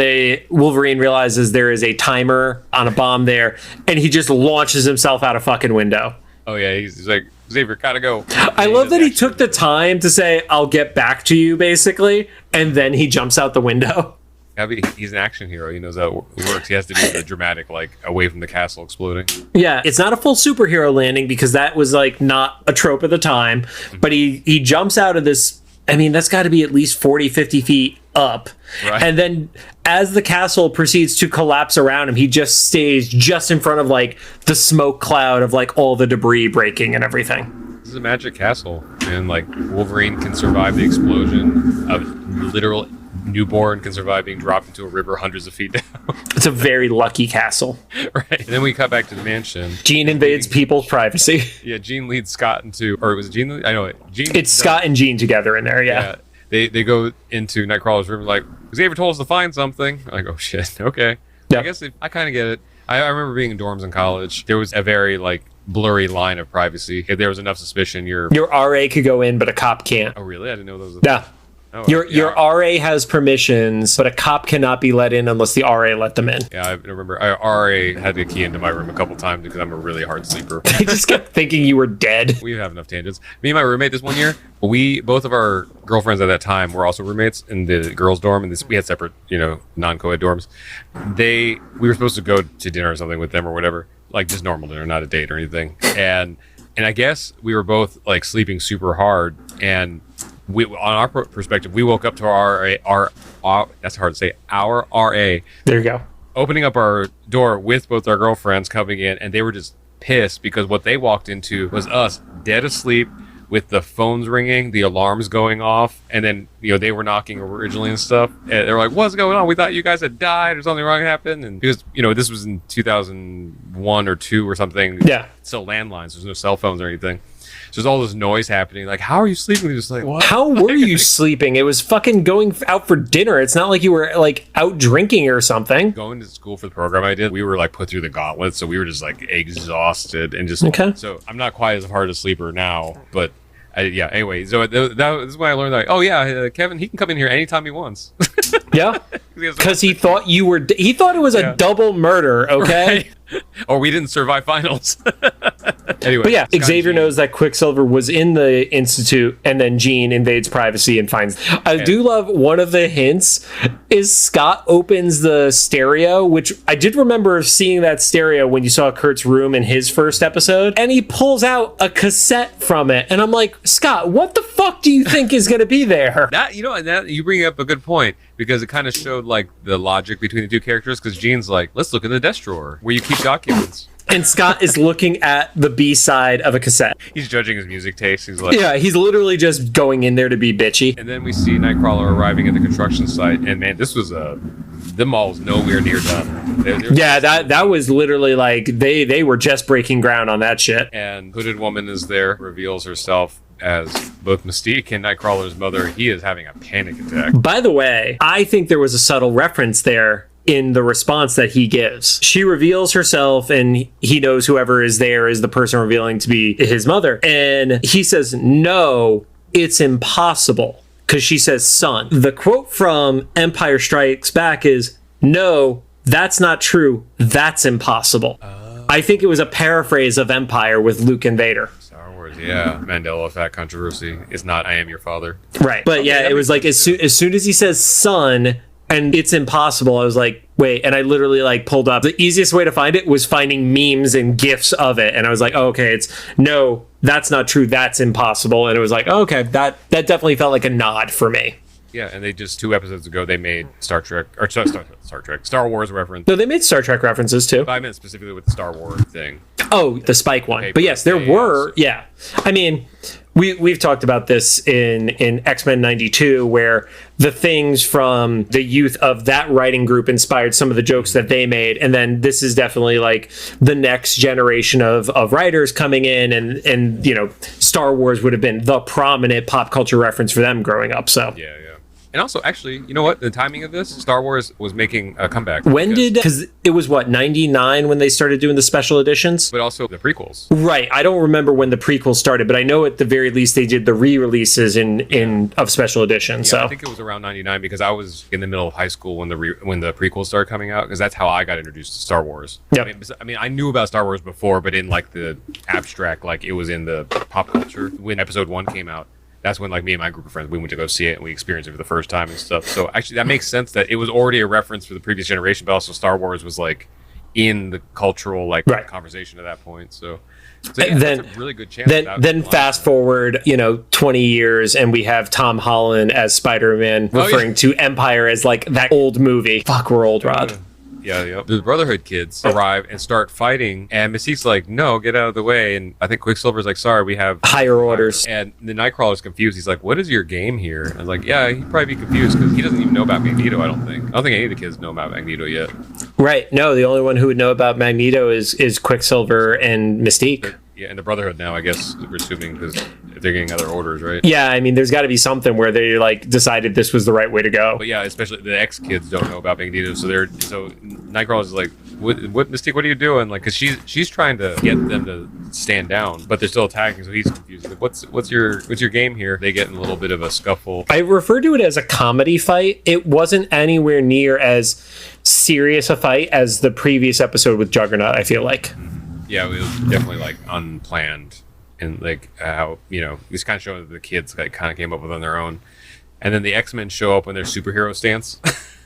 Wolverine realizes there is a timer on a bomb there, and he just launches himself out a fucking window. Oh yeah, he's like, Xavier, gotta go. I love that he took the time to say, "I'll get back to you," basically, and then he jumps out the window. He's an action hero. He knows how it works. He has to do the dramatic, like, away from the castle exploding. Yeah, it's not a full superhero landing because that was, like, not a trope at the time. But he jumps out of this, I mean, that's got to be at least 40, 50 feet up. Right. And then as the castle proceeds to collapse around him, he just stays just in front of, like, the smoke cloud of, like, all the debris breaking and everything. This is a magic castle. And, like, Wolverine can survive the explosion of literal... newborn can survive being dropped into a river hundreds of feet down. It's a very lucky castle. Right. And then we cut back to the mansion. Jean invades people's privacy. Yeah, Jean leads Scott into... Or was it Jean? I know it. Jean. It's Scott and Jean together in there, yeah. They go into Nightcrawler's room like, Xavier told us to find something. I'm like, oh shit, okay. Yeah. I guess I kind of get it. I remember being in dorms in college. There was a very, like, blurry line of privacy. If there was enough suspicion, your RA could go in, but a cop can't. Oh, really? I didn't know those. Yeah. Oh, your RA has permissions, but a cop cannot be let in unless the RA let them in. Yeah, I remember. RA had to key into my room a couple times because I'm a really hard sleeper. I just kept thinking you were dead. We have enough tangents. Me and my roommate this one year, both of our girlfriends at that time were also roommates in the girls' dorm, and we had separate, non-co-ed dorms. We were supposed to go to dinner or something with them or whatever, like just normal dinner, not a date or anything. And I guess we were both like sleeping super hard, and on our perspective, we woke up to our that's hard to say, our RA. There you go. Opening up our door with both our girlfriends coming in, and they were just pissed because what they walked into was us dead asleep with the phones ringing, the alarms going off, and then they were knocking originally and stuff. And they were like, "What's going on? We thought you guys had died or something wrong happened." And because this was in 2001 or 2 or something. Yeah. Still landlines. There's no cell phones or anything. So there's all this noise happening. Like, how are you sleeping? They're just like, what? How were you sleeping? It was fucking going out for dinner. It's not like you were like out drinking or something. Going to school for the program I did, we were like put through the gauntlet, so we were just like exhausted and just. Okay. So I'm not quite as hard a sleeper now, but anyway, so that is when I learned that. Oh yeah, Kevin, he can come in here anytime he wants. Yeah, because he thought you were. He thought it was a double murder. Okay. Right. Or we didn't survive finals. Anyway, but yeah, Xavier knows that Quicksilver was in the Institute, and then Jean invades privacy and finds. I do love one of the hints is Scott opens the stereo, which I did remember seeing that stereo when you saw Kurt's room in his first episode, and he pulls out a cassette from it, and I'm like, Scott, what the fuck do you think is going to be there? That you bring up a good point because it kind of showed like the logic between the two characters. Because Jean's like, let's look in the desk drawer where you keep documents. And Scott is looking at the B-side of a cassette. He's judging his music taste. He's like, yeah, he's literally just going in there to be bitchy. And then we see Nightcrawler arriving at the construction site, and man, this was the mall was nowhere near done. That was literally like they were just breaking ground on that shit. And Hooded Woman is there, reveals herself as both Mystique and Nightcrawler's mother. He is having a panic attack. By the way, I think there was a subtle reference there in the response that he gives. She reveals herself, and he knows whoever is there is the person revealing to be his mother. And he says, no, it's impossible. Because she says, son. The quote from Empire Strikes Back is, no, that's not true. That's impossible. I think it was a paraphrase of Empire with Luke and Vader. Star Wars, yeah. Mandela effect controversy. It's not, I am your father. Right. But yeah, it was like as soon as he says son, and it's impossible, I was like, wait, and I literally like pulled up. The easiest way to find it was finding memes and GIFs of it. And I was like, oh, okay, it's no, that's not true. That's impossible. And it was like, oh, okay, that definitely felt like a nod for me. Yeah, and they just 2 episodes ago, they made Star Wars reference. No, they made Star Trek references too. But I meant specifically with the Star Wars thing. Oh, the Spike one. But yes, there were, yeah. I mean, we've talked about this in X-Men 92, where the things from the youth of that writing group inspired some of the jokes that they made. And then this is definitely like the next generation of writers coming in, and Star Wars would have been the prominent pop culture reference for them growing up. So yeah. And also, actually, you know what? The timing of this, Star Wars was making a comeback. Because it was, 99 when they started doing the special editions? But also the prequels. Right. I don't remember when the prequels started, but I know at the very least they did the re-releases of special editions. Yeah, so I think it was around 99 because I was in the middle of high school when the prequels started coming out, because that's how I got introduced to Star Wars. Yep. I mean, I knew about Star Wars before, but in like the abstract, like it was in the pop culture. When episode 1 came out, that's when like me and my group of friends, we went to go see it and we experienced it for the first time and stuff. So actually that makes sense that it was already a reference for the previous generation, but also Star Wars was like in the cultural conversation at that point. So yeah, then, that's a really good chance. Then fast forward, 20 years and we have Tom Holland as Spider-Man referring to Empire as like that old movie. Fuck, we're old, Rod. Yeah. The Brotherhood kids arrive and start fighting, and Mystique's like, no, get out of the way. And I think Quicksilver's like, sorry, we have higher orders. And the Nightcrawler's confused. He's like, what is your game here? I was like, yeah, he'd probably be confused because he doesn't even know about Magneto, I don't think any of the kids know about Magneto yet. Right. No, the only one who would know about Magneto is Quicksilver and Mystique. Yeah, and the Brotherhood now, I guess, we're assuming, because they're getting other orders, right? Yeah, I mean, there's got to be something where they like decided this was the right way to go. But yeah, especially the X kids don't know about Magneto, so Nightcrawler's like, what Mystique? What are you doing? Like, because she's trying to get them to stand down, but they're still attacking, so he's confused. Like, what's your game here? They get in a little bit of a scuffle. I refer to it as a comedy fight. It wasn't anywhere near as serious a fight as the previous episode with Juggernaut, I feel like. Yeah, it was definitely like unplanned, and like how it's kind of showing that the kids like kind of came up with on their own, and then the X-Men show up in their superhero stance.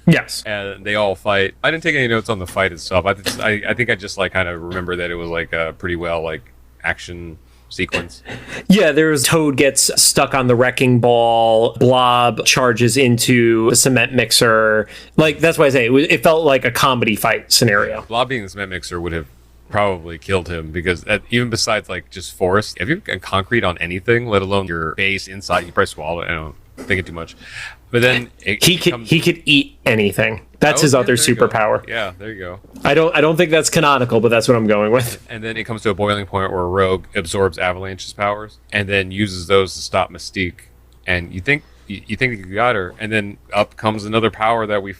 Yes, and they all fight. I didn't take any notes on the fight itself. I think I just like kind of remember that it was like a pretty well like action sequence. Yeah, Toad gets stuck on the wrecking ball. Blob charges into the cement mixer. Like that's why I say it felt like a comedy fight scenario. Blob being the cement mixer would have probably killed him, because even besides like just forest, if you've got concrete on anything, let alone your base inside, you probably swallow it. I don't think it too much. But then he could eat anything. That's his other superpower. Yeah, there you go. I don't think that's canonical, but that's what I'm going with. And then it comes to a boiling point where Rogue absorbs Avalanche's powers and then uses those to stop Mystique. And you think you got her, and then up comes another power that we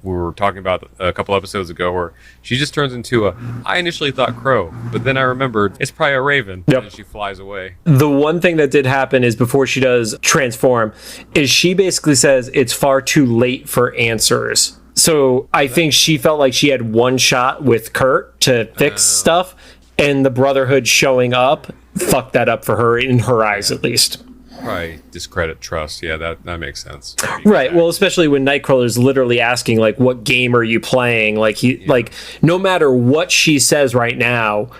were talking about a couple episodes ago, where she just turns into I initially thought crow, but then I remembered it's probably a raven. Yep. And she flies away. The one thing that did happen is before she does transform, is she basically says it's far too late for answers. So I think she felt like she had one shot with Kurt to fix stuff, and the Brotherhood showing up fucked that up for her, in her eyes at least. Probably discredit trust. Yeah, that makes sense. Right. Well, especially when Nightcrawler is literally asking, like, what game are you playing? Like, like, no matter what she says right now,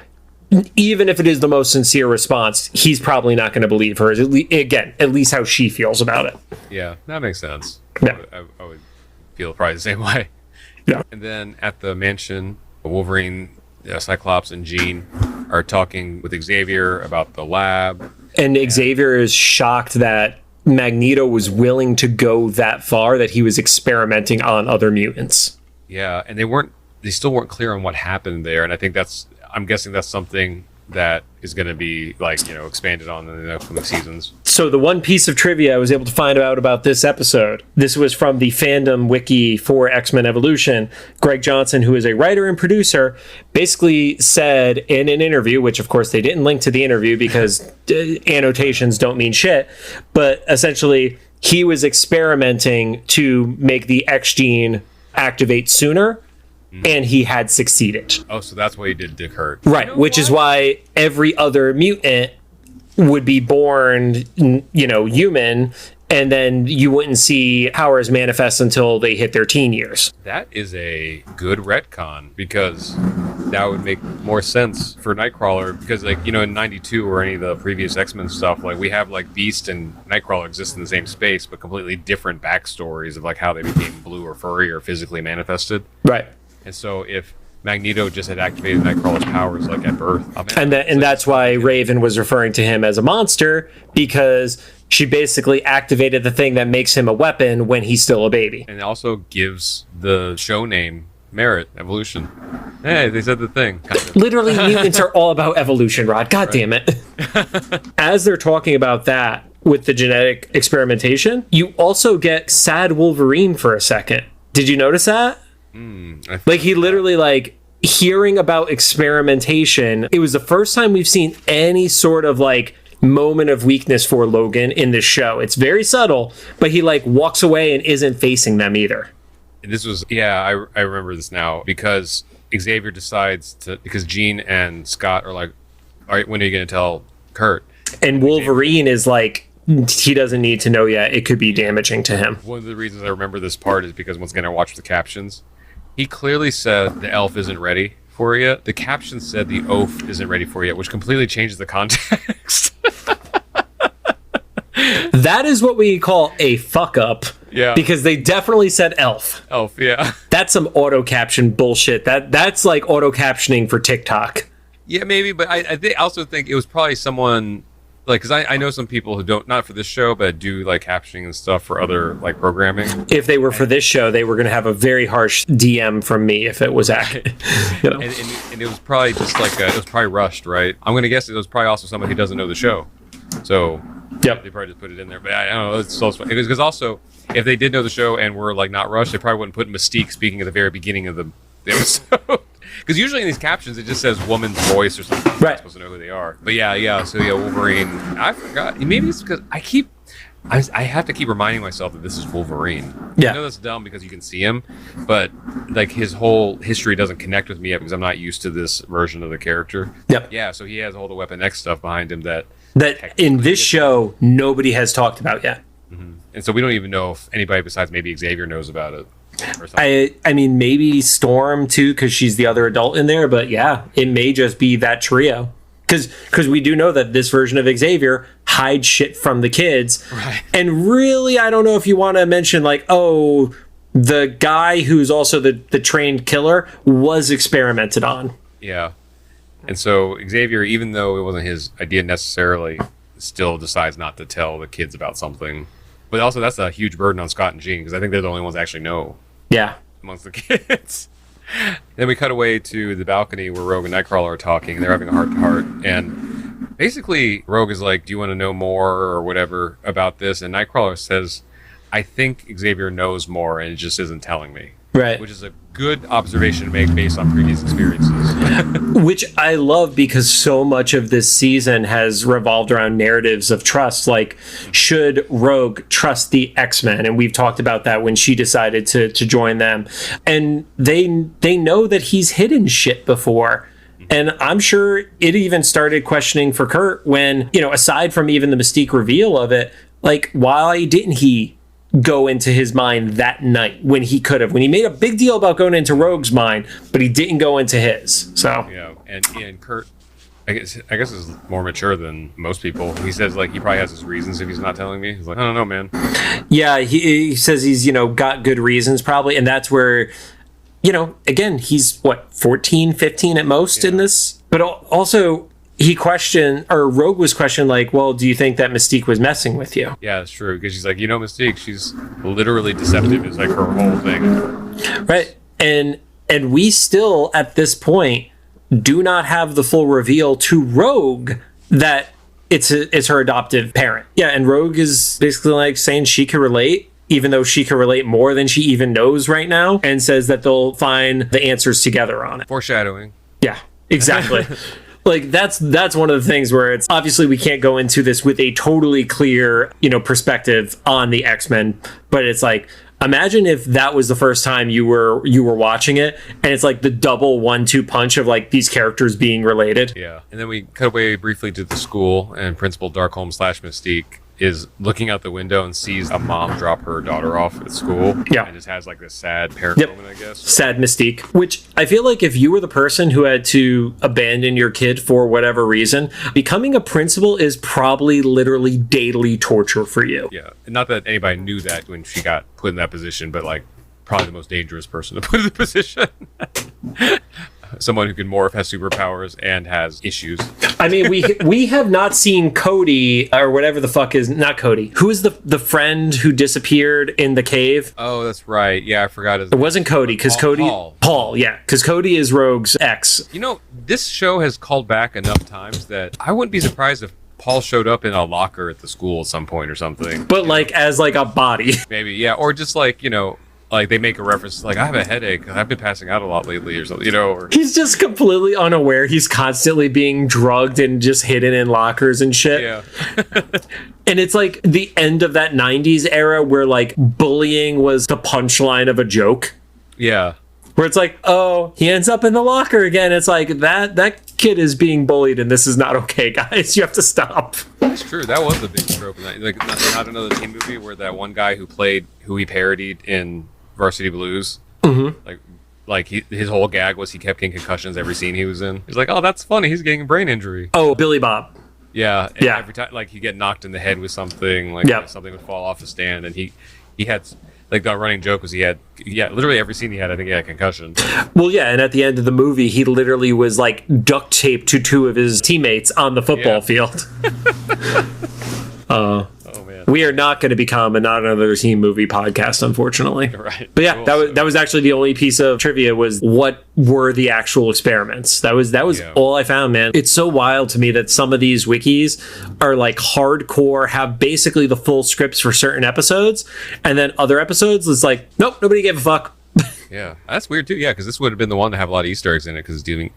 even if it is the most sincere response, he's probably not going to believe her. At least how she feels about it. Yeah, that makes sense. Yeah. I would feel probably the same way. Yeah. And then at the mansion, Wolverine, Cyclops, and Jean are talking with Xavier about the lab. And Xavier is shocked that Magneto was willing to go that far, that he was experimenting on other mutants. Yeah, and they still weren't clear on what happened there, and I'm guessing that's something that is going to be expanded on in the upcoming seasons. So the one piece of trivia I was able to find out about this episode, this was from the fandom wiki for X-Men Evolution. Greg Johnson, who is a writer and producer, basically said in an interview, which of course they didn't link to the interview because annotations don't mean shit, but essentially he was experimenting to make the X gene activate sooner. And he had succeeded. Oh, so that's why he did Dick Hurt. Right, which is why every other mutant would be born, human, and then you wouldn't see powers manifest until they hit their teen years. That is a good retcon, because that would make more sense for Nightcrawler, because in 92 or any of the previous X-Men stuff, we have Beast and Nightcrawler exist in the same space, but completely different backstories of how they became blue or furry or physically manifested. Right. And so if Magneto just had activated Nightcrawler's powers at birth, and that's why Raven was referring to him as a monster, because she basically activated the thing that makes him a weapon when he's still a baby. And it also gives the show name merit, evolution. Hey, they said the thing. Literally, mutants are all about evolution, Rod. God damn it. As they're talking about that, with the genetic experimentation, you also get sad Wolverine for a second. Did you notice that? Like, he literally, like, hearing about experimentation, it was the first time we've seen any sort of, like, moment of weakness for Logan in this show. It's very subtle, but he, like, walks away and isn't facing them either. This was, I remember this now, because Xavier decides to, because Jean and Scott are like, all right, when are you going to tell Kurt? And Wolverine is like, he doesn't need to know yet. It could be damaging to him. One of the reasons I remember this part is because, once again, I watched the captions. He clearly said the elf isn't ready for it yet. The caption said the oaf isn't ready for it yet, which completely changes the context. That is what we call a fuck up. Yeah. Because they definitely said elf. Elf, yeah. That's some auto caption bullshit. That's like auto captioning for TikTok. Yeah, maybe, but I also think it was probably someone, like, because I know some people who don't, not for this show, but do like captioning and stuff for other like programming. If they were for this show, they were going to have a very harsh DM from me if it was accurate. You know? and it was probably just like it was probably rushed, right? I'm going to guess it was probably also somebody who doesn't know the show, so yep, they probably just put it in there. But I don't know. It's so funny because also, if they did know the show and were like not rushed, they probably wouldn't put Mystique speaking at the very beginning of the episode. Because usually in these captions it just says woman's voice or something. You're not supposed to know who they are. But so Wolverine. I forgot. Maybe it's because I have to keep reminding myself that this is Wolverine. Yeah. I know that's dumb because you can see him, but like his whole history doesn't connect with me yet because I'm not used to this version of the character. Yep. Yeah, so he has all the Weapon X stuff behind him that in this show nobody has talked about yet. Mm-hmm. And so we don't even know if anybody besides maybe Xavier knows about it. I mean, maybe Storm too, because she's the other adult in there. But yeah, it may just be that trio. Because we do know that this version of Xavier hides shit from the kids. Right. And really, I don't know if you want to mention like, oh, the guy who's also the trained killer was experimented on. Yeah. And so Xavier, even though it wasn't his idea necessarily, still decides not to tell the kids about something. But also, that's a huge burden on Scott and Jean, because I think they're the only ones that actually know. Yeah. Amongst the kids. Then we cut away to the balcony where Rogue and Nightcrawler are talking. They're having a heart-to-heart. And basically, Rogue is like, do you want to know more or whatever about this? And Nightcrawler says, I think Xavier knows more and just isn't telling me. Right. Which is a good observation to make based on previous experiences. Which I love because so much of this season has revolved around narratives of trust. Like, should Rogue trust the X-Men? And we've talked about that when she decided to join them. And they know that he's hidden shit before. And I'm sure it even started questioning for Kurt when, aside from even the Mystique reveal of it, like, why didn't he go into his mind that night when he could have, when he made a big deal about going into Rogue's mind, but he didn't go into his. So yeah, and Kurt, I guess is more mature than most people. He says like he probably has his reasons if he's not telling me. He's like, I don't know, man. Yeah, he says he's got good reasons probably, and that's where again he's 14, 15 at most in this, but also. Rogue was questioned like, well, do you think that Mystique was messing with you? Yeah, that's true. Because she's like, Mystique, she's literally deceptive. It's like her whole thing. Right. And we still, at this point, do not have the full reveal to Rogue that it's her adoptive parent. Yeah, and Rogue is basically like saying she can relate, even though she can relate more than she even knows right now, and says that they'll find the answers together on it. Foreshadowing. Yeah, exactly. Like, that's one of the things where it's obviously we can't go into this with a totally clear, perspective on the X-Men, but it's like, imagine if that was the first time you were watching it, and it's like the double 1-2 punch of like these characters being related. Yeah. And then we cut away briefly to the school, and Principal Darkholm / Mystique is looking out the window and sees a mom drop her daughter off at school. Yeah. And just has like this sad parent moment, I guess. Sad Mystique. Which I feel like if you were the person who had to abandon your kid for whatever reason, becoming a principal is probably literally daily torture for you. Yeah. And not that anybody knew that when she got put in that position, but like probably the most dangerous person to put in the position. Someone who can morph, has superpowers, and has issues. I mean, we have not seen Cody, or whatever the fuck is, not Cody. Who is the friend who disappeared in the cave? Oh, that's right. Yeah, I forgot his name. It wasn't Cody, because Cody... Paul, yeah. Because Cody is Rogue's ex. This show has called back enough times that I wouldn't be surprised if Paul showed up in a locker at the school at some point or something. But like as like a body. Maybe, yeah. Or just like, like they make a reference like, I have a headache. I've been passing out a lot lately or something, or He's just completely unaware. He's constantly being drugged and just hidden in lockers and shit. yeah. And it's like the end of that 90s era where like bullying was the punchline of a joke. Yeah. Where it's like, oh, he ends up in the locker again. It's like that kid is being bullied and this is not okay, guys. You have to stop. That's true. That was a big trope. Like not another teen movie where that one guy who he parodied in Varsity Blues. Mm-hmm. Like his whole gag was he kept getting concussions every scene he was in. He's like, oh, that's funny. He's getting a brain injury. Oh, Billy Bob. Yeah. And Yeah. every time, like, he'd get knocked in the head with something, like something would fall off the stand, and he had, like, the running joke was literally every scene he had, I think he had a concussion. Well, yeah, and at the end of the movie, he literally was like duct taped to two of his teammates on the football field. Oh man. We are not going to become a Not Another Teen Movie podcast, unfortunately. Right. But yeah, that was actually the only piece of trivia was what were the actual experiments. That was all I found, man. It's so wild to me that some of these wikis are like hardcore, have basically the full scripts for certain episodes, and then other episodes it's like, nope, nobody gave a fuck. Yeah, that's weird too. Yeah, because this would have been the one to have a lot of Easter eggs in it, because diving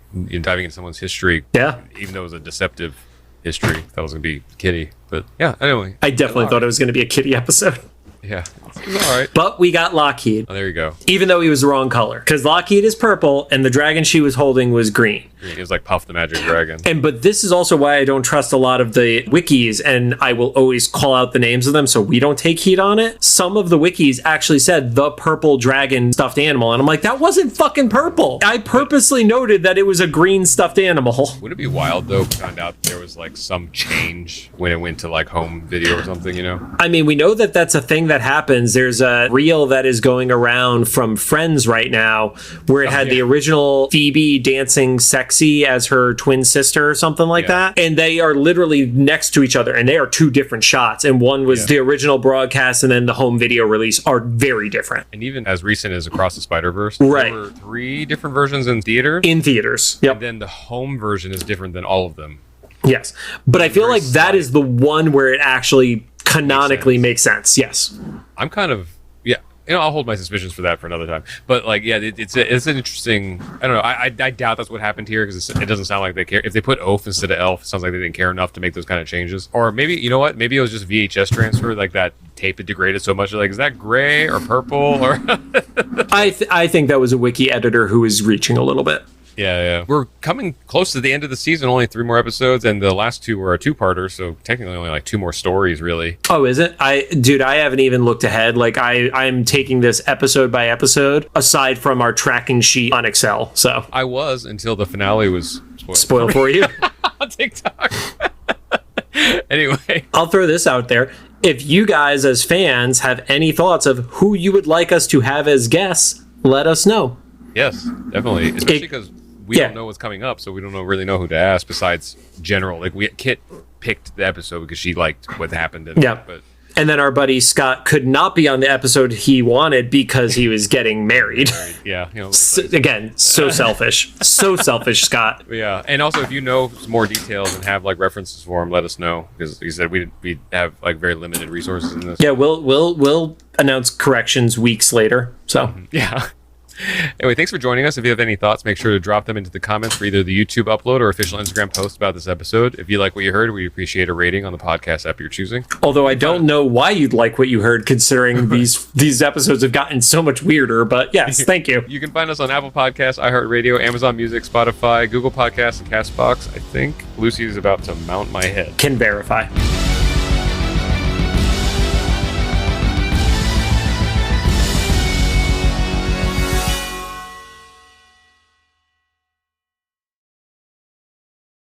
into someone's history. Yeah, even though it was a deceptive history, that was gonna be Kitty. But yeah, anyway, I definitely thought it was going to be a Kitty episode. Yeah, it was all right. But we got Lockheed. Oh, there you go. Even though he was the wrong color, because Lockheed is purple and the dragon she was holding was green. It was like Puff the Magic Dragon. But this is also why I don't trust a lot of the wikis, and I will always call out the names of them so we don't take heat on it. Some of the wikis actually said the purple dragon stuffed animal, and I'm like, that wasn't fucking purple. I purposely noted that it was a green stuffed animal. Would it be wild though if we found out there was like some change when it went to like home video or something, I mean, we know that that's a thing that happens. There's a reel that is going around from Friends right now where it had the original Phoebe dancing sexy as her twin sister or something like that. And they are literally next to each other, and they are two different shots. And one was the original broadcast, and then the home video release are very different. And even as recent as Across the Spider-Verse, right, there were 3 different versions in theaters. Yep. And then the home version is different than all of them. Yes. But I feel like that is the one where it actually canonically makes sense. Yes. I'm kind of, I'll hold my suspicions for that for another time. But like, yeah, it's an interesting, I don't know. I doubt that's what happened here, because it doesn't sound like they care. If they put oaf instead of elf, it sounds like they didn't care enough to make those kind of changes. Or maybe, you know what? Maybe it was just VHS transfer, like that tape had degraded so much. Like, is that gray or purple? Or I think that was a wiki editor who was reaching a little bit. Yeah. We're coming close to the end of the season, only 3 more episodes, and the last 2 were a 2-parter, so technically only like 2 more stories, really. Oh, is it? I haven't even looked ahead. Like, I'm taking this episode by episode, aside from our tracking sheet on Excel, so. I was, until the finale was spoiled for you. On TikTok. Anyway. I'll throw this out there. If you guys, as fans, have any thoughts of who you would like us to have as guests, let us know. Yes, definitely. Especially because we don't know what's coming up, so we don't really know who to ask besides general. Like, Kit picked the episode because she liked what happened in it. But and then our buddy Scott could not be on the episode he wanted because he was getting married. Yeah. Again, so selfish. So selfish, Scott. Yeah. And also, if you know some more details and have like references for him, let us know, because he said we have like very limited resources in this. Yeah, we'll announce corrections weeks later. So yeah. Anyway, thanks for joining us. If you have any thoughts, make sure to drop them into the comments for either the YouTube upload or official Instagram post about this episode. If you like what you heard, we'd appreciate a rating on the podcast app you're choosing. Although I don't know why you'd like what you heard, considering these episodes have gotten so much weirder. But yes, thank you. You can find us on Apple Podcasts, iHeartRadio, Amazon Music, Spotify, Google Podcasts, and CastBox. I think Lucy is about to mount my head. Can verify.